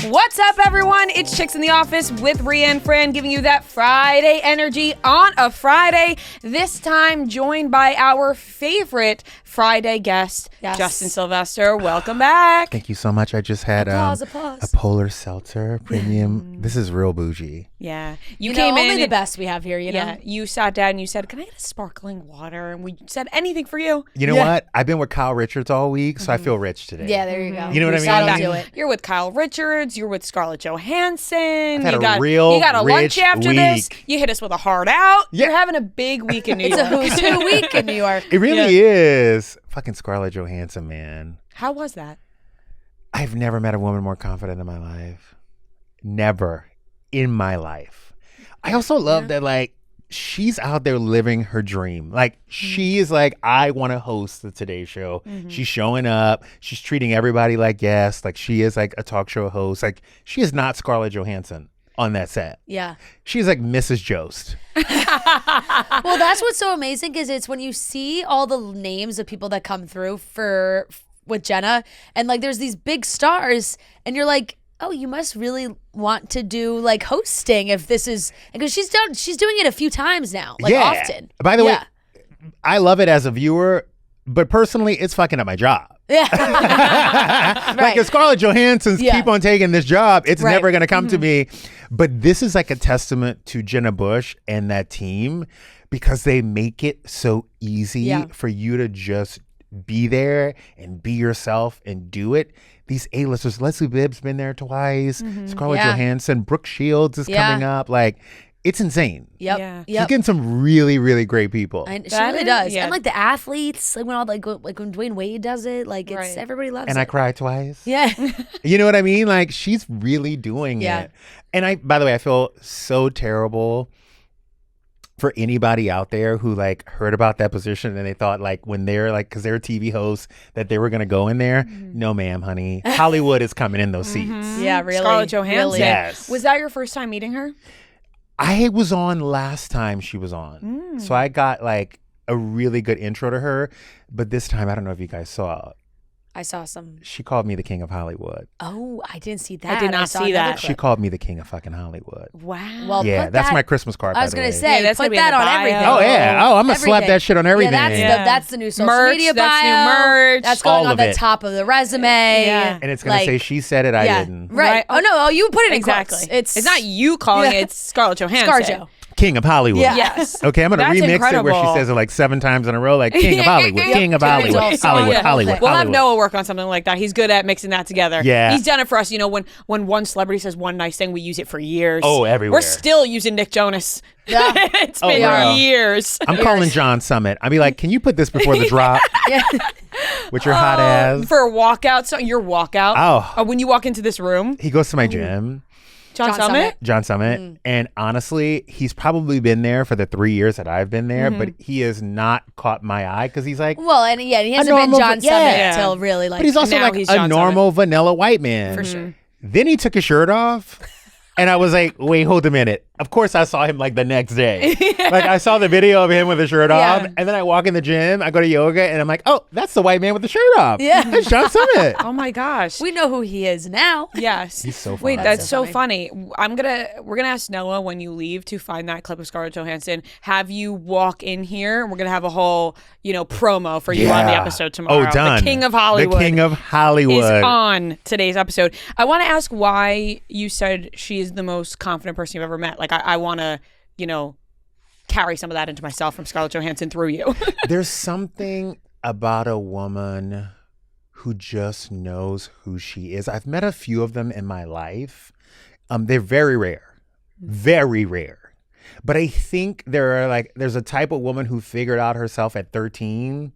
What's up, everyone? It's Chicks in the Office with Ria Fran, giving you that Friday energy on a Friday. This time joined by our favorite Friday guest, Justin Sylvester. Welcome back. Thank you so much. I just had applause. a Polar Seltzer Premium. This is real bougie. Yeah. You came in. Only the best we have here, you know? Yeah. You sat down and you said, can I get a sparkling water? And we said anything for you. You know what? I've been with Kyle Richards all week, so I feel rich today. Yeah, there you go. You know what I mean? You're with Kyle Richards. You're with Scarlett Johansson. I've had you got a lunch after week. this. You hit us with a hard out. Yeah. You're having a big week in New York. It's a who's who week in New York. It really is. Fucking Scarlett Johansson, man. How was that? I've never met a woman more confident in my life. Never in my life. I also love that, like, she's out there living her dream. Like, she is like, I want to host the Today Show. She's showing up. She's treating everybody like guests. Like, she is like a talk show host. Like, she is not Scarlett Johansson on that set. Yeah. She's like Mrs. Jost. Well, that's what's so amazing is it's when you see all the names of people that come through with Jenna, and like there's these big stars, and you're like, oh, you must really want to do like hosting if this is, because she's doing it a few times now, like often. By the way, I love it as a viewer, but personally, it's fucking up my job. Yeah. Like if Scarlett Johansson's keep on taking this job, it's never going to come to me. But this is like a testament to Jenna Bush and that team, because they make it so easy for you to just be there and be yourself and do it. These A-listers, Leslie Bibb's been there twice, Scarlett Johansson, Brooke Shields is coming up. Like, it's insane. Yep. Yeah. She's getting some really, really great people. And she really does. Yeah. And like the athletes, like when when Dwayne Wade does it, like it's everybody loves it. And I cried twice. Yeah. You know what I mean? Like, she's really doing it. And by the way, I feel so terrible for anybody out there who like heard about that position and they thought like when they're like, because they're TV hosts, that they were going to go in there. No, ma'am, honey. Hollywood is coming in those seats. Yeah, really. Scarlett Johansson. Really. Yes. Was that your first time meeting her? I was on last time she was on. So I got like a really good intro to her. But this time, I don't know if you guys saw, I saw some. she called me the king of Hollywood. Oh, I didn't see that. I did not see that. She called me the king of fucking Hollywood. Wow. Well, Yeah, that's my Christmas card. I was going to say, that's put gonna be in that the on bio. everything. Oh, yeah. Oh, I'm going to slap that shit on everything. Yeah, that's the new social Merch, media bio. that's new merch. That's going All on of the it. top of the resume. Yeah. And it's going to say, she said it, I didn't. Right. Oh, no. Oh, you put it in Exactly. quotes. It's not you calling it, it's Scarlett Johansson. ScarJo. King of Hollywood. Yeah. Yes. Okay, I'm going to That's remix incredible. it where she says it like 7 times in a row, like King of Hollywood, King of Hollywood, Hollywood, Hollywood, yeah. Hollywood. We'll have Hollywood. Noah work on something like that. He's good at mixing that together. Yeah. He's done it for us. You know, when one celebrity says one nice thing, we use it for years. Oh, everywhere. We're still using Nick Jonas. Yeah. It's been wow. years. I'm calling John Summit. I'll be like, can you put this before the drop with your hot ass? For a walkout, so your walkout. Oh. When you walk into this room, He goes to my gym, John Summit. John Summit, and honestly, he's probably been there for the 3 years that I've been there, but he has not caught my eye because he's like, Well, and he hasn't been normal- John yeah. Summit until really like. but he's also now like he's a John normal vanilla white man. For sure. Then he took his shirt off. And I was like, wait, hold a minute. Of course, I saw him like the next day. Like I saw the video of him with the shirt off. And then I walk in the gym, I go to yoga, and I'm like, oh, that's the white man with the shirt off. Yeah. That's John Summit. Oh my gosh. We know who he is now. Yes. He's so funny. Wait, that's so so funny. We're gonna ask Noah when you leave to find that clip of Scarlett Johansson. Have you walk in here, and we're gonna have a whole, promo for you on the episode tomorrow. Oh, done. The King of Hollywood. The King of Hollywood is on today's episode. I want to ask why you said she is the most confident person you've ever met. Like I want to, carry some of that into myself from Scarlett Johansson through you. There's something about a woman who just knows who she is. I've met a few of them in my life. They're very rare. Very rare. But I think there's a type of woman who figured out herself at 13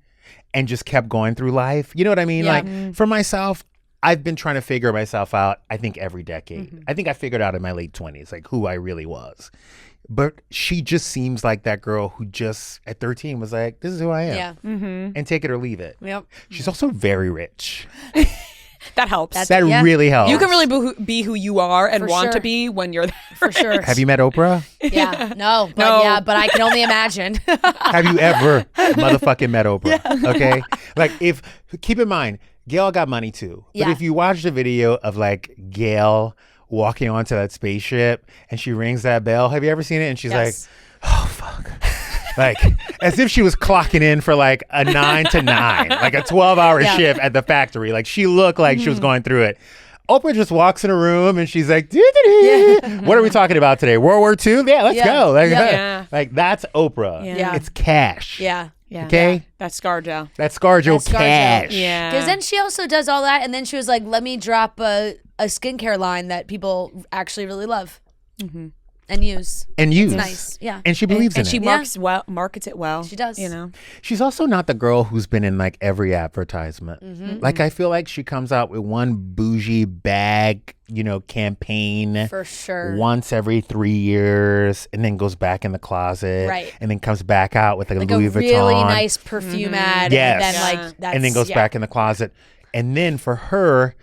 and just kept going through life. You know what I mean? Yeah. Like for myself, I've been trying to figure myself out, I think, every decade. I think I figured out in my late 20s, like who I really was. But she just seems like that girl who just at 13 was like, this is who I am. Yeah. And take it or leave it. Yep. She's also very rich. That helps. That really helps. You can really be who you are and For want sure. to be when you're there. For sure. Have you met Oprah? Yeah. No. But No. yeah. But I can only imagine. Have you ever motherfucking met Oprah? Okay? Like keep in mind, Gail got money too. But Yeah. if you watch the video of like Gail walking onto that spaceship and she rings that bell, have you ever seen it? And she's like, oh, fuck. Like, as if she was clocking in for like a 9 to 9, like a 12-hour shift at the factory. Like, she looked like she was going through it. Oprah just walks in a room and she's like, what are we talking about today? World War II? Yeah, let's go. Like, like, that's Oprah. Yeah. It's cash. Yeah. Yeah. Okay? That's ScarJo. That's ScarJo cash. Yeah. Because then she also does all that, and then she was like, let me drop a skincare line that people actually really love and use. And use. It's nice. Yeah. And she believes in and she it. markets it well. She does. You know. She's also not the girl who's been in like every advertisement. Like, I feel like she comes out with one bougie bag, you know, campaign For sure. once every 3 years, and then goes back in the closet, Right. and then comes back out with like Like Louis a Vuitton, really nice perfume ad. Yes. And then Yeah. like that's, and then goes back in the closet. And then for her,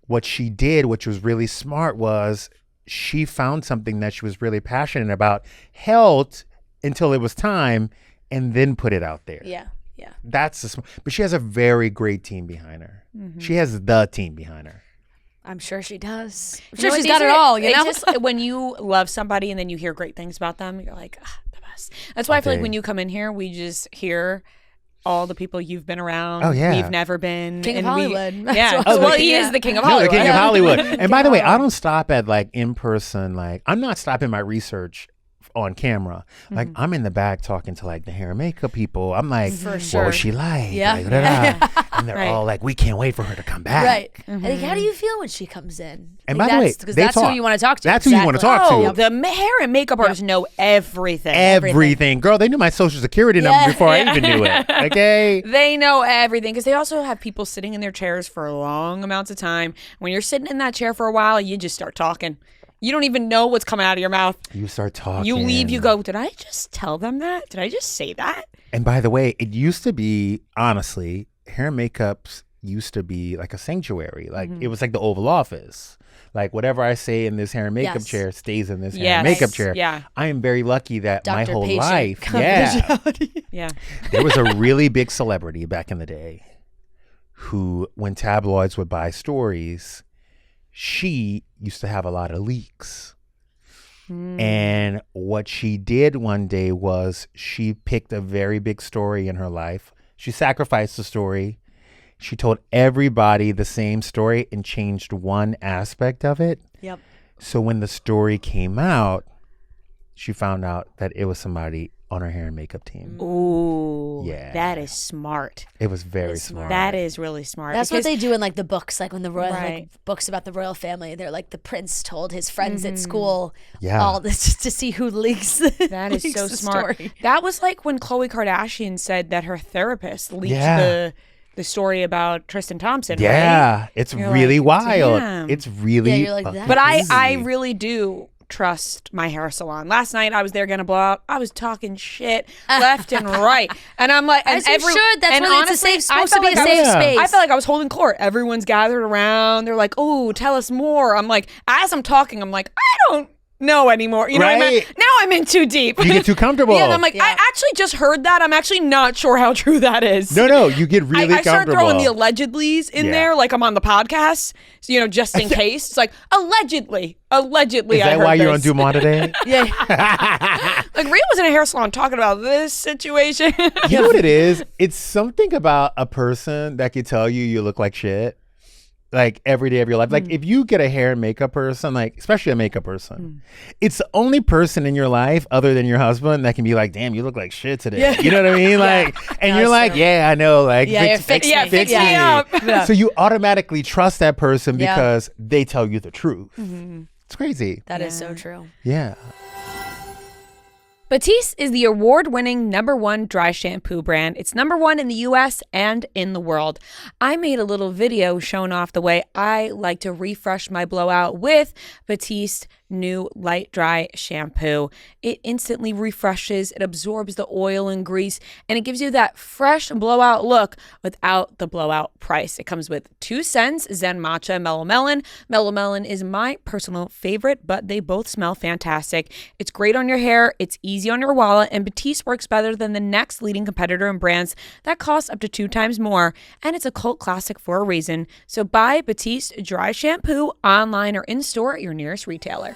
what she did, which was really smart, was she found something that she was really passionate about, held until it was time, and then put it out there. Yeah. Yeah. That's but she has a very great team behind her. She has the team behind her. I'm sure she does. I'm You sure know she's what, got these it are- all, you they know? just- when you love somebody and then you hear great things about them, you're like, the best. That's why I feel like Okay. when you come in here, we just hear all the people you've been around. Oh, yeah. We've never been. King of and Hollywood. Yeah. That's Well, what- he yeah. is the king of No, Hollywood. the king of Hollywood. And by the way, Hollywood. I don't stop at like in person. Like, I'm not stopping my research on camera. Like, I'm in the back talking to like the hair and makeup people. I'm like, For what sure. was she like? Yeah. Like, da-da. And they're Right. all like, we can't wait for her to come back. Right. Like, how do you feel when she comes in? And Like, by the way, because they that's talk. who you want to talk to. That's who you wanna talk to. Oh, the hair and makeup artists know everything. Everything. Girl, they knew my social security number before I even knew it. Okay. They know everything because they also have people sitting in their chairs for long amounts of time. When you're sitting in that chair for a while, you just start talking. You don't even know what's coming out of your mouth. You start talking. You leave, you go, did I just tell them that? Did I just say that? And by the way, it used to be, honestly, hair and makeups used to be like a sanctuary. Like, it was like the Oval Office. Like, whatever I say in this hair and makeup Yes. chair stays in this hair Yes. and makeup chair. Yeah. I am very lucky that my Doctor whole patient life, yeah, Yeah. there was a really big celebrity back in the day who, when tabloids would buy stories, she used to have a lot of leaks. And what she did one day was she picked a very big story in her life. She sacrificed the story. She told everybody the same story and changed one aspect of it. Yep. So when the story came out, she found out that it was somebody on her hair and makeup team. Ooh. Yeah. That is smart. It was very smart. That is really smart. That's what because- they do in like the books, like when the royal Right. like, books about the royal family. They're like the prince told his friends at school Yeah. all this just to see who leaks. That is leaks so the smart. story. That was like when Khloe Kardashian said that her therapist leaked Yeah. the story about Tristan Thompson. Yeah, Right? it's You're really like, wild. damn. It's really Yeah, you're like, fucking that But I crazy. really do trust my hair salon. Last night I was there gonna blow out. I was talking shit left and right, and I'm like, and As you should. That's and what it's honestly, supposed I to felt be a like safe Yeah. space. I felt like I was holding court. Everyone's gathered around. They're like, "Oh, tell us more." I'm like, as I'm talking, I'm like, I don't know anymore. You know what I mean? Right. Now I'm in too deep. You get too comfortable. Yeah, and I'm like, Yeah. I actually just heard that. I'm actually not sure how true that is. no, you get really I started comfortable. throwing the allegedlys in Yeah. there, like I'm on the podcast, so, you know, just in case. It's like allegedly. Is I that heard why you're on this. Dumont today? Yeah. Like Ria was in a hair salon talking about this situation. You know what it is? It's something about a person that can tell you look like shit, like every day of your life. Like if you get a hair and makeup person, like especially a makeup person, it's the only person in your life other than your husband that can be like, damn, you look like shit today. Yeah. You know what I mean? Like, and No, you're it's like, true. yeah, I know. Like, Yeah, you're fix yeah, me. fix Yeah. me up. Yeah. So you automatically trust that person Yeah. because they tell you the truth. It's crazy. That is so true. Yeah. Batiste is the award-winning #1 dry shampoo brand. It's #1 in the US and in the world. I made a little video showing off the way I like to refresh my blowout with Batiste new light dry shampoo. It instantly refreshes, it absorbs the oil and grease, and it gives you that fresh blowout look without the blowout price. It comes with 2 scents, Zen Matcha, Mellow Melon. Mellow Melon is my personal favorite, but they both smell fantastic. It's great on your hair, it's easy easy on your wallet, and Batiste works better than the next leading competitor in brands that cost up to 2 times more, and it's a cult classic for a reason. So buy Batiste dry shampoo online or in-store at your nearest retailer.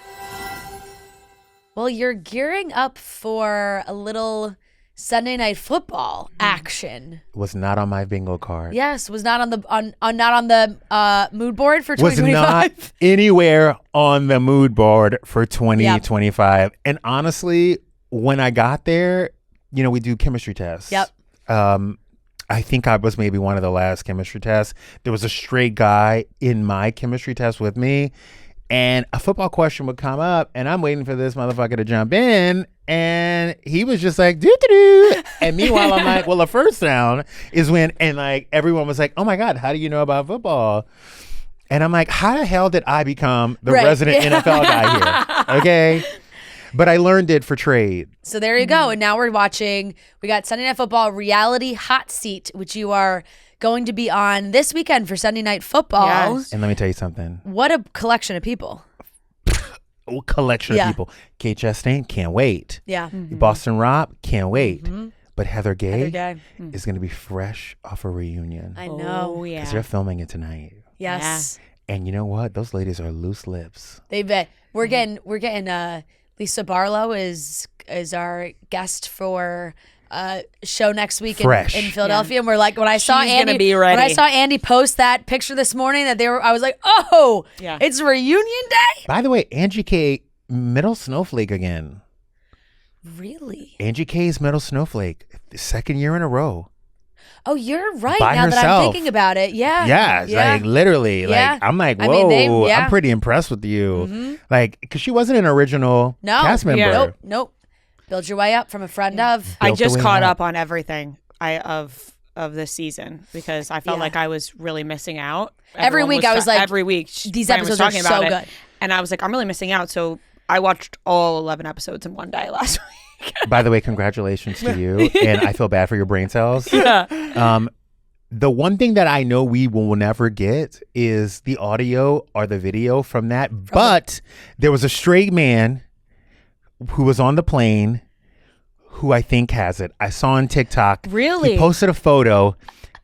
Well, you're gearing up for a little Sunday Night Football action. Was not on my bingo card. Yes, was not on the mood board for 2025. Was not anywhere on the mood board for 2025. Yep. And honestly, when I got there, we do chemistry tests. Yep. I think I was maybe one of the last chemistry tests. There was a straight guy in my chemistry test with me, and a football question would come up, and I'm waiting for this motherfucker to jump in, and he was just like, doo-doo-doo. And meanwhile, I'm like, well, the first round is when, and like everyone was like, oh my God, how do you know about football? And I'm like, how the hell did I become the resident NFL guy here? Okay. But I learned it for trade. So there you go. And now we got Sunday Night Football Reality Hot Seat, which you are going to be on this weekend for Sunday Night Football. Yes. And let me tell you something. What a collection of people. A collection of people. Kate Chastain, can't wait. Yeah. Boston Rob, can't wait. But Heather Gay is going to be fresh off a reunion. I know. Oh, yeah. Because they're filming it tonight. Yes. Yeah. And you know what? Those ladies are loose lips. We're getting Lisa Barlow is our guest for show next week in Philadelphia, and we're like, when I saw Andy post that picture this morning, I was like, oh, it's reunion day. By the way, Angie K, middle snowflake again. Really? Angie K is middle snowflake, the second year in a row. Oh, you're right. By now herself. that I'm thinking about it, Like literally, like I'm like, whoa, I'm pretty impressed with you, like because she wasn't an original cast member. Nope. Build your way up from a friend of. I just caught up on everything of this season because I felt like I was really missing out. Every week I was like, every week these episodes are so good, and I was like, I'm really missing out. So I watched all 11 episodes in one day last week. By the way, congratulations to you, and I feel bad for your brain cells. The one thing that I know we will never get is the audio or the video from that. But there was a straight man who was on the plane who I think has it. I saw on TikTok. Really? He posted a photo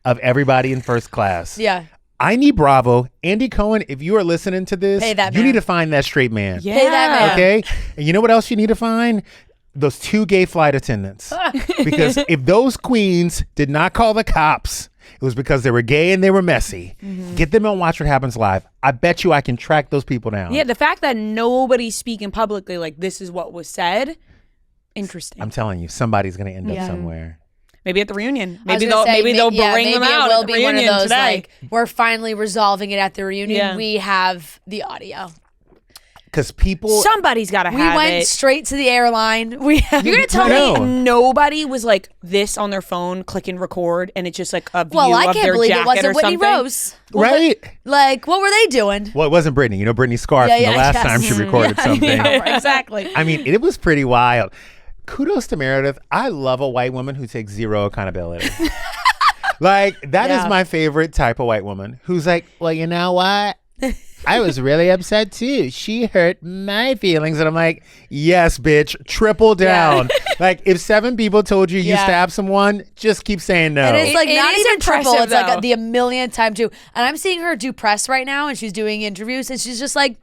of everybody in first class. Yeah. I need Bravo. Andy Cohen, if you are listening to this, you need to find that straight man. Yeah. Pay that man. Okay? And you know what else you need to find? Those 2 gay flight attendants. Because if those queens did not call the cops, it was because they were gay and they were messy. Get them on Watch What Happens Live. I bet you I can track those people down. Yeah, the fact that nobody's speaking publicly like this is what was said, interesting. I'm telling you, somebody's going to end up somewhere. Maybe at the reunion. Maybe they'll bring them out at the reunion one of those, today. Like, we're finally resolving it at the reunion. Yeah. We have the audio. Because somebody's got to have it. We went straight to the airline. You're gonna tell me nobody was like this on their phone, click and record, and it's just like a view of their jacket or something? Well, I can't believe it wasn't Whitney Rose, right? What were they doing? Well, it wasn't Brittany. You know, Brittany's scarf from the last time she recorded something. Yeah, exactly. I mean, it was pretty wild. Kudos to Meredith. I love a white woman who takes zero accountability. Like that is my favorite type of white woman who's like, well, you know what? I was really upset too. She hurt my feelings. And I'm like, yes, bitch, triple down. Like if 7 people told you stabbed someone, just keep saying no. And it's like not even triple. It's like the 1,000,000th time too. And I'm seeing her do press right now and she's doing interviews and she's just like,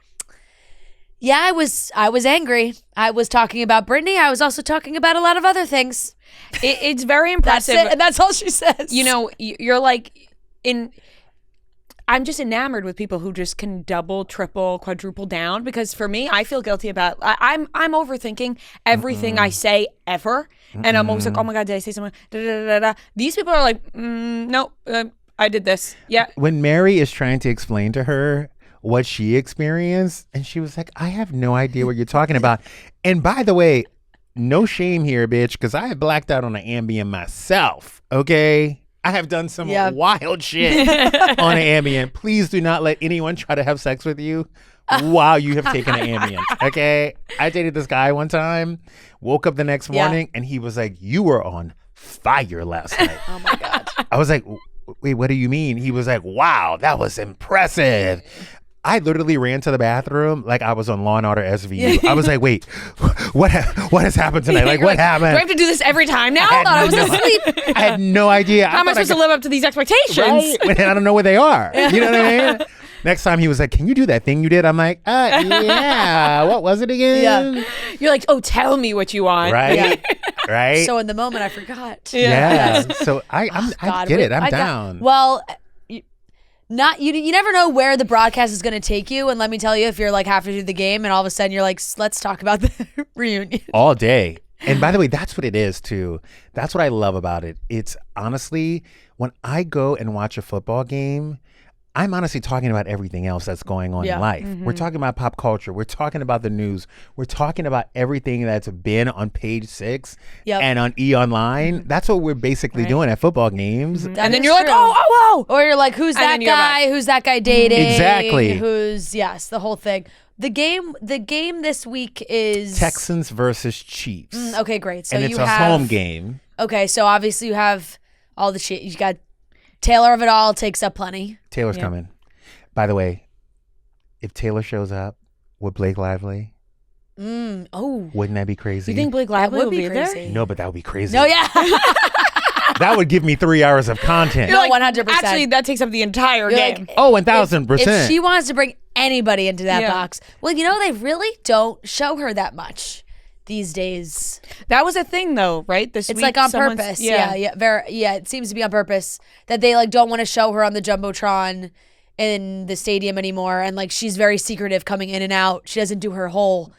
yeah, I was angry. I was talking about Brittany. I was also talking about a lot of other things. It's very impressive. That's it. And that's all she says. You know, you're like I'm just enamored with people who just can double, triple, quadruple down because for me, I feel guilty about I'm overthinking everything I say ever. And I'm always like, oh my God, did I say something? Da, da, da, da. These people are like, no, I did this. Yeah. When Mary is trying to explain to her what she experienced, and she was like, I have no idea what you're talking about. And by the way, no shame here, bitch, because I have blacked out on an Ambien myself, okay? I have done some wild shit on an Ambien. Please do not let anyone try to have sex with you while you have taken an Ambien, okay? I dated this guy one time, woke up the next morning, and he was like, you were on fire last night. Oh, my God. I was like, wait, what do you mean? He was like, wow, that was impressive. I literally ran to the bathroom like I was on Law and Order SVU. I was like, wait, what has happened tonight? Like, what happened? Do I have to do this every time now? I thought I was asleep. I had no idea. How am I supposed to live up to these expectations? Right? I don't know where they are. You know what I mean? Next time he was like, can you do that thing you did? I'm like, yeah. What was it again? Yeah. You're like, oh, tell me what you want. Right? Yeah. Right? So in the moment, I forgot. Yeah. So I get it. I'm I down. You never know where the broadcast is going to take you. And let me tell you, if you're like halfway through the game and all of a sudden you're like, let's talk about the reunion. All day. And by the way, that's what it is too. That's what I love about it. It's honestly, when I go and watch a football game, I'm honestly talking about everything else that's going on in life. Mm-hmm. We're talking about pop culture. We're talking about the news. We're talking about everything that's been on Page 6 and on E! Online. That's what we're basically doing at football games. And then you're like, oh. Or you're like, who's that guy? Who's that guy dating? Exactly. The whole thing. The game this week is Texans versus Chiefs. Okay, great. So and it's a home game. Okay, so obviously you have all the shit. You got Taylor of it all takes up plenty. Taylor's coming. By the way, if Taylor shows up with Blake Lively, wouldn't that be crazy? You think Blake Lively would will be crazy. there? No, but that would be crazy. No, yeah. That would give me 3 hours of content. You're like, 100%. Actually, that takes up the entire game. Like, 1,000%. If she wants to bring anybody into that Yeah. box, well, they really don't show her that much these days. That was a thing, though, right? It's like on purpose. Yeah. It seems to be on purpose that they like don't want to show her on the Jumbotron in the stadium anymore, and like she's very secretive coming in and out. She doesn't do her whole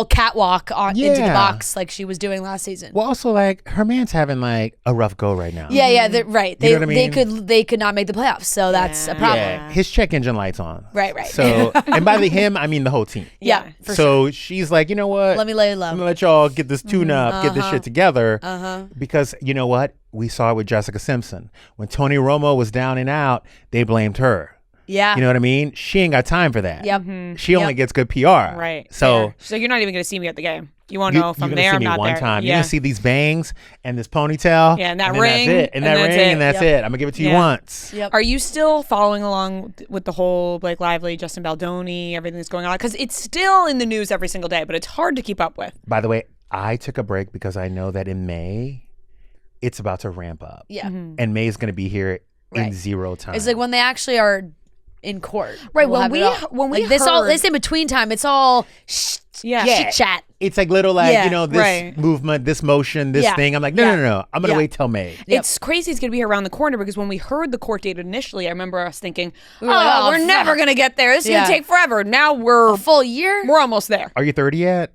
catwalk into the box like she was doing last season. Well, also like her man's having like a rough go right now. Yeah, right. You know what I mean? They could not make the playoffs, so that's a problem. Yeah, his check engine light's on. Right. So, and by him, I mean the whole team. Yeah, for sure. So she's like, you know what? Let me lay low. I'm gonna let y'all get this tune up, get this shit together. Because you know what? We saw it with Jessica Simpson. When Tony Romo was down and out, they blamed her. Yeah. You know what I mean? She ain't got time for that. Yep. She only gets good PR. Right. So she's like, you're not even going to see me at the game. You won't know if I'm there. You're gonna see me one time. You're gonna see these bangs and this ponytail. Yeah, and that then ring. That's it. And that ring, and that's it. I'm gonna give it to you once. Yep. Are you still following along with the whole Blake Lively, Justin Baldoni, everything that's going on? Because it's still in the news every single day, but it's hard to keep up with. By the way, I took a break because I know that in May, it's about to ramp up. Yeah. And May is gonna be here in zero time. It's like when they actually are in court. Right. We'll when we like this in between time, it's all chit chat. It's like little this movement, this motion, this thing. I'm like, no. I'm gonna wait till May. It's crazy. It's gonna be around the corner because when we heard the court date initially, I remember us thinking, we're never gonna get there. This is gonna take forever. Now we're a full year. We're almost there. Are you 30 yet?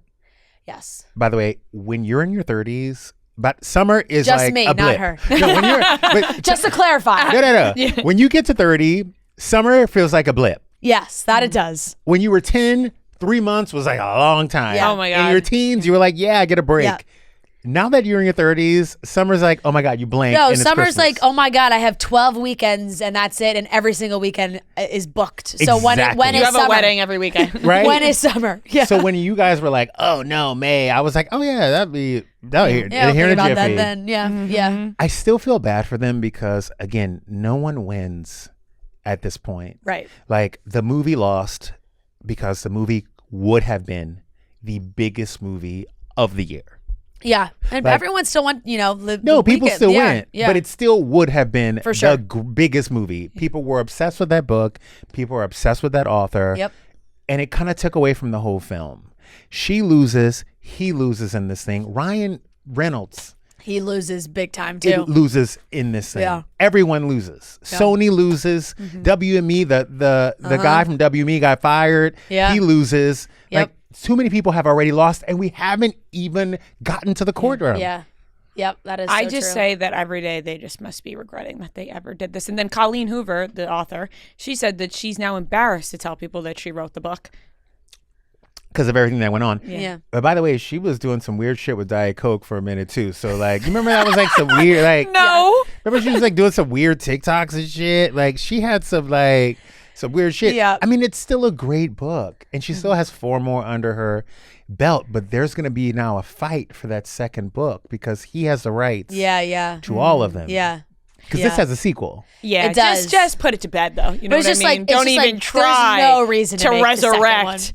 Yes. By the way, when you're in your 30s, but summer is just like me, a blip. not her. No, when you're, just to clarify. No. Yeah. When you get to 30, summer feels like a blip. Yes, that it does. When you were 10, 3 months was like a long time. Yeah. Oh my God. In your teens, you were like, I get a break. Yeah. Now that you're in your 30s, summer's like, oh my God, you blink. No, and it's summer's Christmas. like, oh my God, I have 12 weekends and that's it, and every single weekend is booked. So when Exactly. is You have summer? a wedding every weekend. Right? When is summer? Yeah. So when you guys were like, oh no, May, I was like, oh yeah, that'd be here I'll in think a about jiffy. that then. Yeah, yeah. I still feel bad for them because again, no one wins at this point. Right. Like the movie lost because the movie would have been the biggest movie of the year. Yeah, and Like- everyone still want the No, people weekend. still Yeah, went, yeah. but it still would have been For sure. the biggest movie. People were obsessed with that book. People were obsessed with that author. Yep. And it kind of took away from the whole film. She loses, he loses in this thing. Ryan Reynolds He loses big time too. loses in this thing. Yeah. Everyone loses. Sony loses. WME, the guy from WME got fired. Yeah. He loses. Yep. Like too many people have already lost, and we haven't even gotten to the courtroom. Yeah. Yep, that is so I just true. say that every day they just must be regretting that they ever did this. And then Colleen Hoover, the author, she said that she's now embarrassed to tell people that she wrote the book. Because of everything that went on. Yeah. But by the way, she was doing some weird shit with Diet Coke for a minute too. So like, you remember that was like some weird like. No. Remember she was like doing some weird TikToks and shit. Like she had some weird shit. Yeah. I mean, it's still a great book, and she still has 4 more under her belt. But there's gonna be now a fight for that second book because he has the rights. Yeah. To all of them. Yeah. Because this has a sequel. Yeah, it does. Just put it to bed, though. You know what I mean? Like, don't even try there's no reason to make resurrect.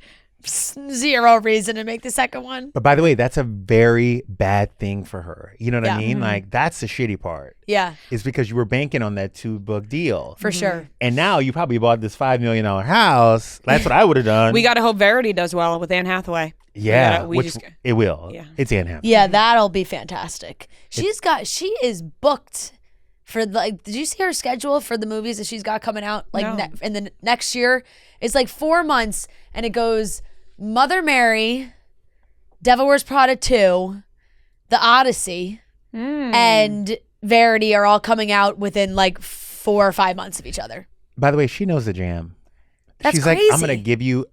Zero reason to make the second one. But by the way, that's a very bad thing for her. You know what I mean? Mm-hmm. Like, that's the shitty part. Yeah. Is because you were banking on that 2-book deal. For sure. And now you probably bought this $5 million house. That's what I would have done. We got to hope Verity does well with Anne Hathaway. Yeah, it will. Yeah. It's Anne Hathaway. Yeah, that'll be fantastic. She is booked for did you see her schedule for the movies that she's got coming out in the next year? It's like 4 months, and it goes Mother Mary, Devil Wears Prada 2, The Odyssey, and Verity are all coming out within like 4 or 5 months of each other. By the way, she knows the jam. That's She's crazy. like, I'm going to give you.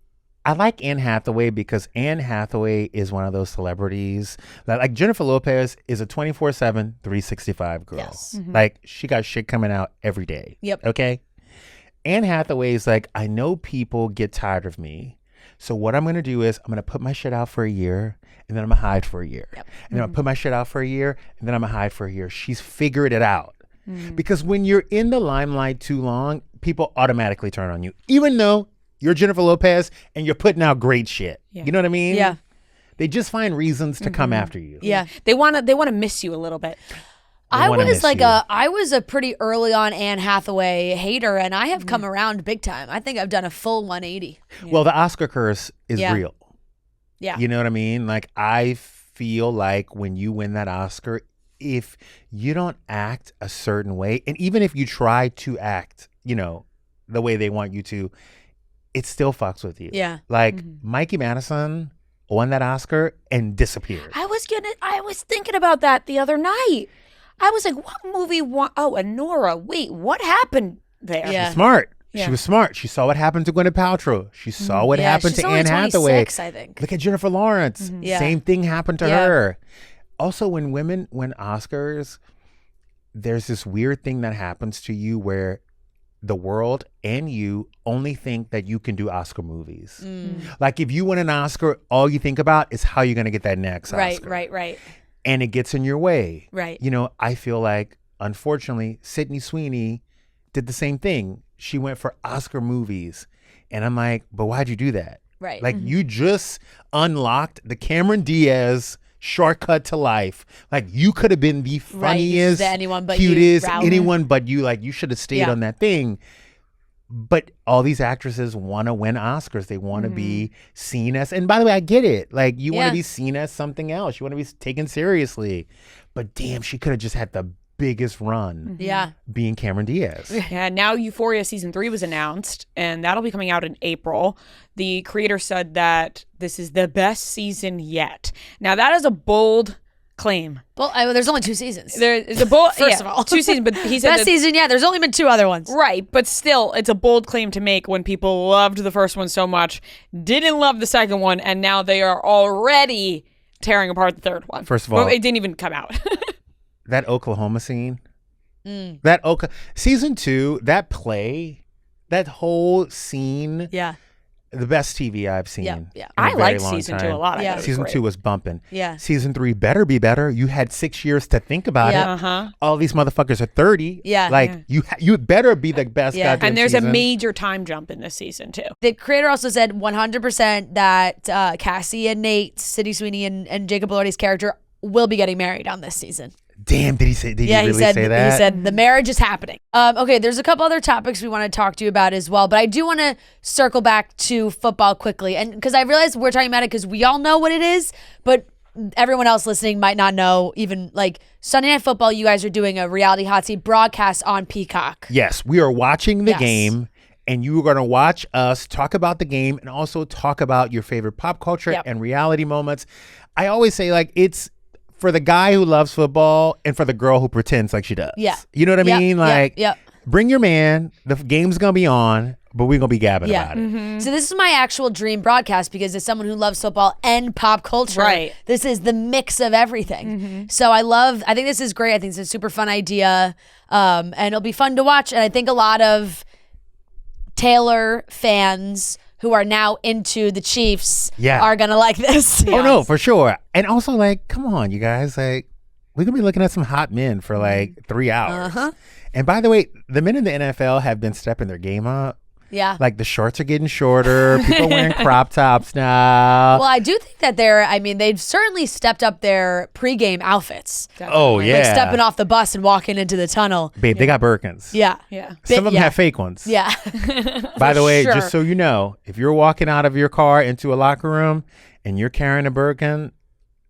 I like Anne Hathaway because Anne Hathaway is one of those celebrities. Like Jennifer Lopez is a 24/7, 365 girl. Yes. Like she got shit coming out every day. Yep. Okay. Anne Hathaway is like, I know people get tired of me. So what I'm going to do is I'm going to put my shit out for a year and then I'm going to hide for a year. Yep. And then I'll put my shit out for a year and then I'm going to hide for a year. She's figured it out. Because when you're in the limelight too long, people automatically turn on you. Even though you're Jennifer Lopez and you're putting out great shit. Yeah. You know what I mean? Yeah. They just find reasons to come after you. Yeah. They want to miss you a little bit. I was a pretty early on Anne Hathaway hater, and I have come around big time. I think I've done a full 180. Well, the Oscar curse is Yeah. real. Yeah. You know what I mean? Like, I feel like when you win that Oscar, if you don't act a certain way, and even if you try to act, the way they want you to, it still fucks with you. Yeah. Like, Mikey Madison won that Oscar and disappeared. I was thinking about that the other night. I was like, what movie won? Oh, Anora. Wait, what happened there? Yeah. Smart. Yeah. She was smart. She saw what happened to Gwyneth Paltrow. She saw what happened she's to only Anne Hathaway. 26, I think. Look at Jennifer Lawrence. Yeah. Same thing happened to Yeah. her. Also, when women win Oscars, there's this weird thing that happens to you where the world and you only think that you can do Oscar movies. Like, if you win an Oscar, all you think about is how you're going to get that next Oscar. Right. And it gets in your way. Right. I feel like, unfortunately, Sydney Sweeney did the same thing. She went for Oscar movies. And I'm like, but why'd you do that? Right. Like, you just unlocked the Cameron Diaz shortcut to life. Like, you could have been the funniest, cutest, anyone but you. Like, you should have stayed on that thing. But all these actresses want to win Oscars. They want to be seen as, and by the way, I get it. Like, you want to be seen as something else. You want to be taken seriously. But damn, she could have just had the biggest run being Cameron Diaz. Yeah, now Euphoria season 3 was announced, and that'll be coming out in April. The creator said that this is the best season yet. Now, that is a bold claim. Well, there's only 2 seasons. There's a bold, First of all. 2 seasons, but he said Best season, there's only been 2 other ones. Right, but still, it's a bold claim to make when people loved the first one so much, didn't love the second one, and now they are already tearing apart the third one. First of all, it didn't even come out. That Oklahoma scene, season 2, that play, that whole scene, the best TV I've seen. Yeah. I liked season 2 a lot. Yeah. I thought it Season was 2 great. was bumping. Yeah. Season 3 better be better. You had 6 years to think about it. All these motherfuckers are 30. Yeah. Like, you better be the best goddamn And there's season. a major time jump in this season too. The creator also said 100% that Cassie and Nate, Sydney Sweeney, and Jacob Elordi's character will be getting married on this season. Damn, did he really say that? He said the marriage is happening. Okay, there's a couple other topics we want to talk to you about as well, but I do want to circle back to football quickly, and because I realize we're talking about it because we all know what it is, but everyone else listening might not know. Even like Sunday Night Football, you guys are doing a reality hot seat broadcast on Peacock. Yes, we are watching the game. And you are going to watch us talk about the game and also talk about your favorite pop culture and reality moments. I always say, like, it's for the guy who loves football and for the girl who pretends like she does. Yeah. You know what I mean? Like, Yep. bring your man. The game's going to be on, but we're going to be gabbing about it. So this is my actual dream broadcast because as someone who loves football and pop culture, this is the mix of everything. So I think this is great. I think it's a super fun idea. And it'll be fun to watch. And I think a lot of Taylor fans who are now into the Chiefs are going to like this. Oh, no, for sure. And also, like, come on, you guys. Like, we're going to be looking at some hot men for like 3 hours. And by the way, the men in the NFL have been stepping their game up. Yeah. Like the shorts are getting shorter. People wearing crop tops now. Well, I do think that they've certainly stepped up their pregame outfits. Oh, yeah. Like stepping off the bus and walking into the tunnel. Babe, they got Birkins. Yeah. Some of them have fake ones. Yeah. By the way, sure. just so you know, if you're walking out of your car into a locker room and you're carrying a Birkin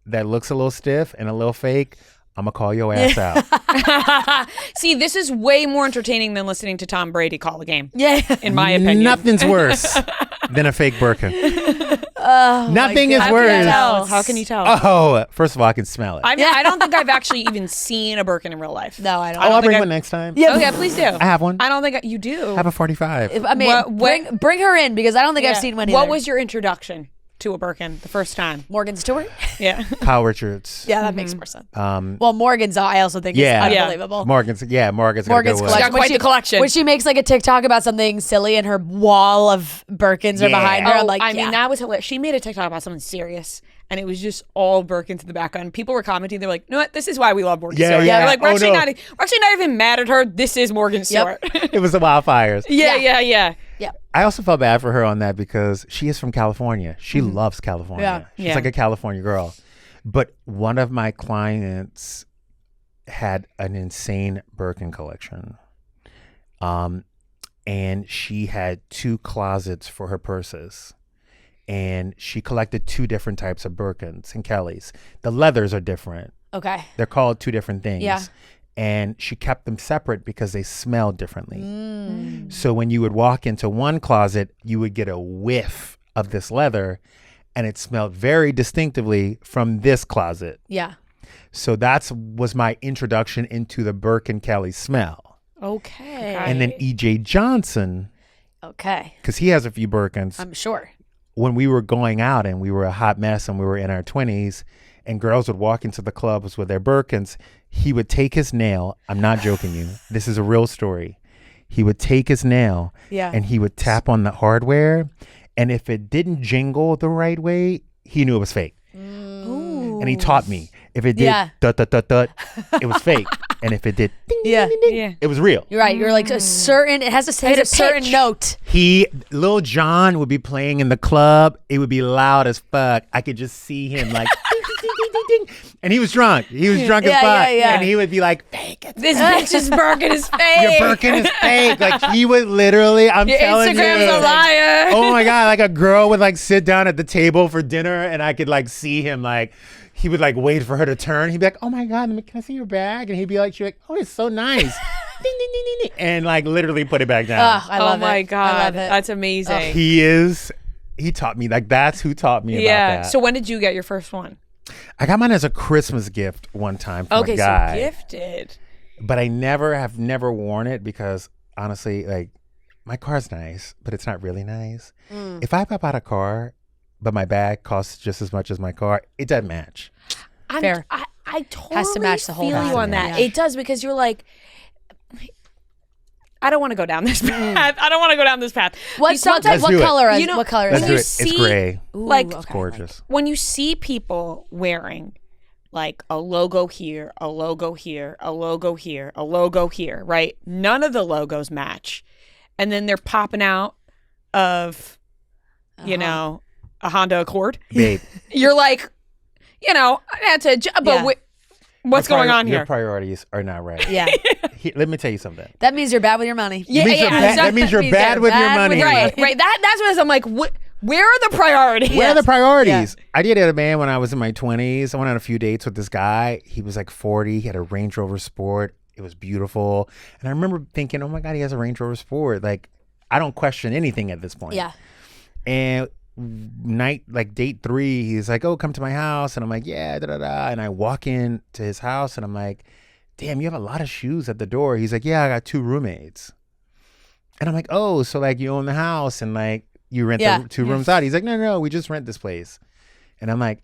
that looks a little stiff and a little fake, I'm going to call your ass out. See, this is way more entertaining than listening to Tom Brady call a game. Yeah. In my opinion. Nothing's worse than a fake Birkin. Nothing is God. worse. How can you tell? Oh, first of all, I can smell it. I don't think I've actually even seen a Birkin in real life. No, I don't. I'll bring one next time. Yeah. Okay, please do. I have one. I don't think you do. I have a 45. I mean, bring her in because I don't think I've seen one either. What was your introduction to a Birkin the first time? Morgan Stewart? Yeah. Kyle Richards. Yeah, that makes more sense. Well, Morgan's I also think is unbelievable. Morgan's got a good collection. one. Got quite the collection. When she makes like a TikTok about something silly and her wall of Birkins are behind her, I'm like, I mean, that was hilarious. She made a TikTok about something serious, and it was just all Birkins in the background. People were commenting. They're like, "You know what? This is why we love Morgan Stewart." Yeah. They're like, we're actually not even mad at her. This is Morgan Stewart. It was the wildfires. Yeah. I also felt bad for her on that because she is from California. She loves California. She's like a California girl. But one of my clients had an insane Birkin collection. And she had 2 closets for her purses. And she collected 2 different types of Birkins and Kellys. The leathers are different. okay. They're called 2 different things. Yeah. And she kept them separate because they smell differently. So when you would walk into one closet, you would get a whiff of this leather, and it smelled very distinctively from this closet. Yeah. So that was my introduction into the Birkin Kelly smell. Okay. And then E.J. Johnson, Okay. because he has a few Birkins. I'm sure. When we were going out and we were a hot mess and we were in our 20s, and girls would walk into the clubs with their Birkins, he would take his nail. I'm not joking you. This is a real story. He would take his nail and he would tap on the hardware. And if it didn't jingle the right way, he knew it was fake. And he taught me. If it did dut, dut, dut, dut, it was fake. And if it did ding, ding, ding, ding, it was real. You're right. You're like a certain, it has a certain note. Lil Jon would be playing in the club. It would be loud as fuck. I could just see him like ding, ding, ding, ding, ding. And he was drunk. He was drunk as fuck. And he would be like, fake it. This bitch's Birkin is fake. Your Birkin is fake. Like he would literally, I'm Your telling Instagram's you. a liar. Oh my God. Like a girl would like sit down at the table for dinner and I could like see him like, he would like wait for her to turn. He'd be like, oh my God, can I see your bag? And he'd be like, she'd be like, oh, it's so nice. Ding, ding, ding, ding, ding. And like literally put it back down. I love it. Oh my God. I love it. That's amazing. He taught me, like that's who taught me about that. So when did you get your first one? I got mine as a Christmas gift one time from a guy. So gifted. But I have never worn it because honestly, like my car's nice, but it's not really nice. If I bought a car, but my bag costs just as much as my car, it doesn't match. Fair. I totally Has to match the whole feel vibe. you on that. Yeah. It does because you're like, I don't want to go down this path. I don't want to go down this path. What color is Let's it? do it. It's gray. Like, It's gorgeous. when you see people wearing like a logo here, a logo here, a logo here, a logo here, right? None of the logos match. And then they're popping out of, you know, a Honda Accord. Babe. You're like, you know, that's a job, but what's going on here? Your priorities are not right. Yeah. Let me tell you something. That means you're bad with your money. That means you're bad with your money. Right. That's what I'm like, where are the priorities? Where are the priorities? Yeah. I dated a man when I was in my 20s. I went on a few dates with this guy. He was like 40. He had a Range Rover Sport. It was beautiful. And I remember thinking, oh my God, he has a Range Rover Sport. Like, I don't question anything at this point. Yeah. And date 3, he's like, oh, come to my house. And I'm like, yeah, da da da. And I walk in to his house and I'm like, damn, you have a lot of shoes at the door. He's like, yeah, I got 2 roommates. And I'm like, oh, so like you own the house and like you rent the 2 rooms out. He's like, no, we just rent this place. And I'm like,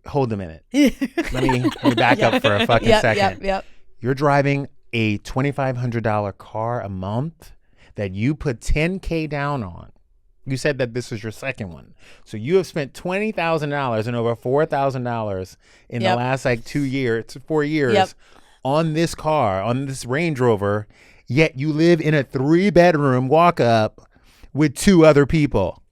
hold a minute. let me back up for a fucking second. Yep. You're driving a $2,500 car a month that you put $10K down on. You said that this is your second one. So you have spent $20,000 and over $4,000 in the last like 4 years on this car, on this Range Rover, yet you live in a 3-bedroom walk up with 2 other people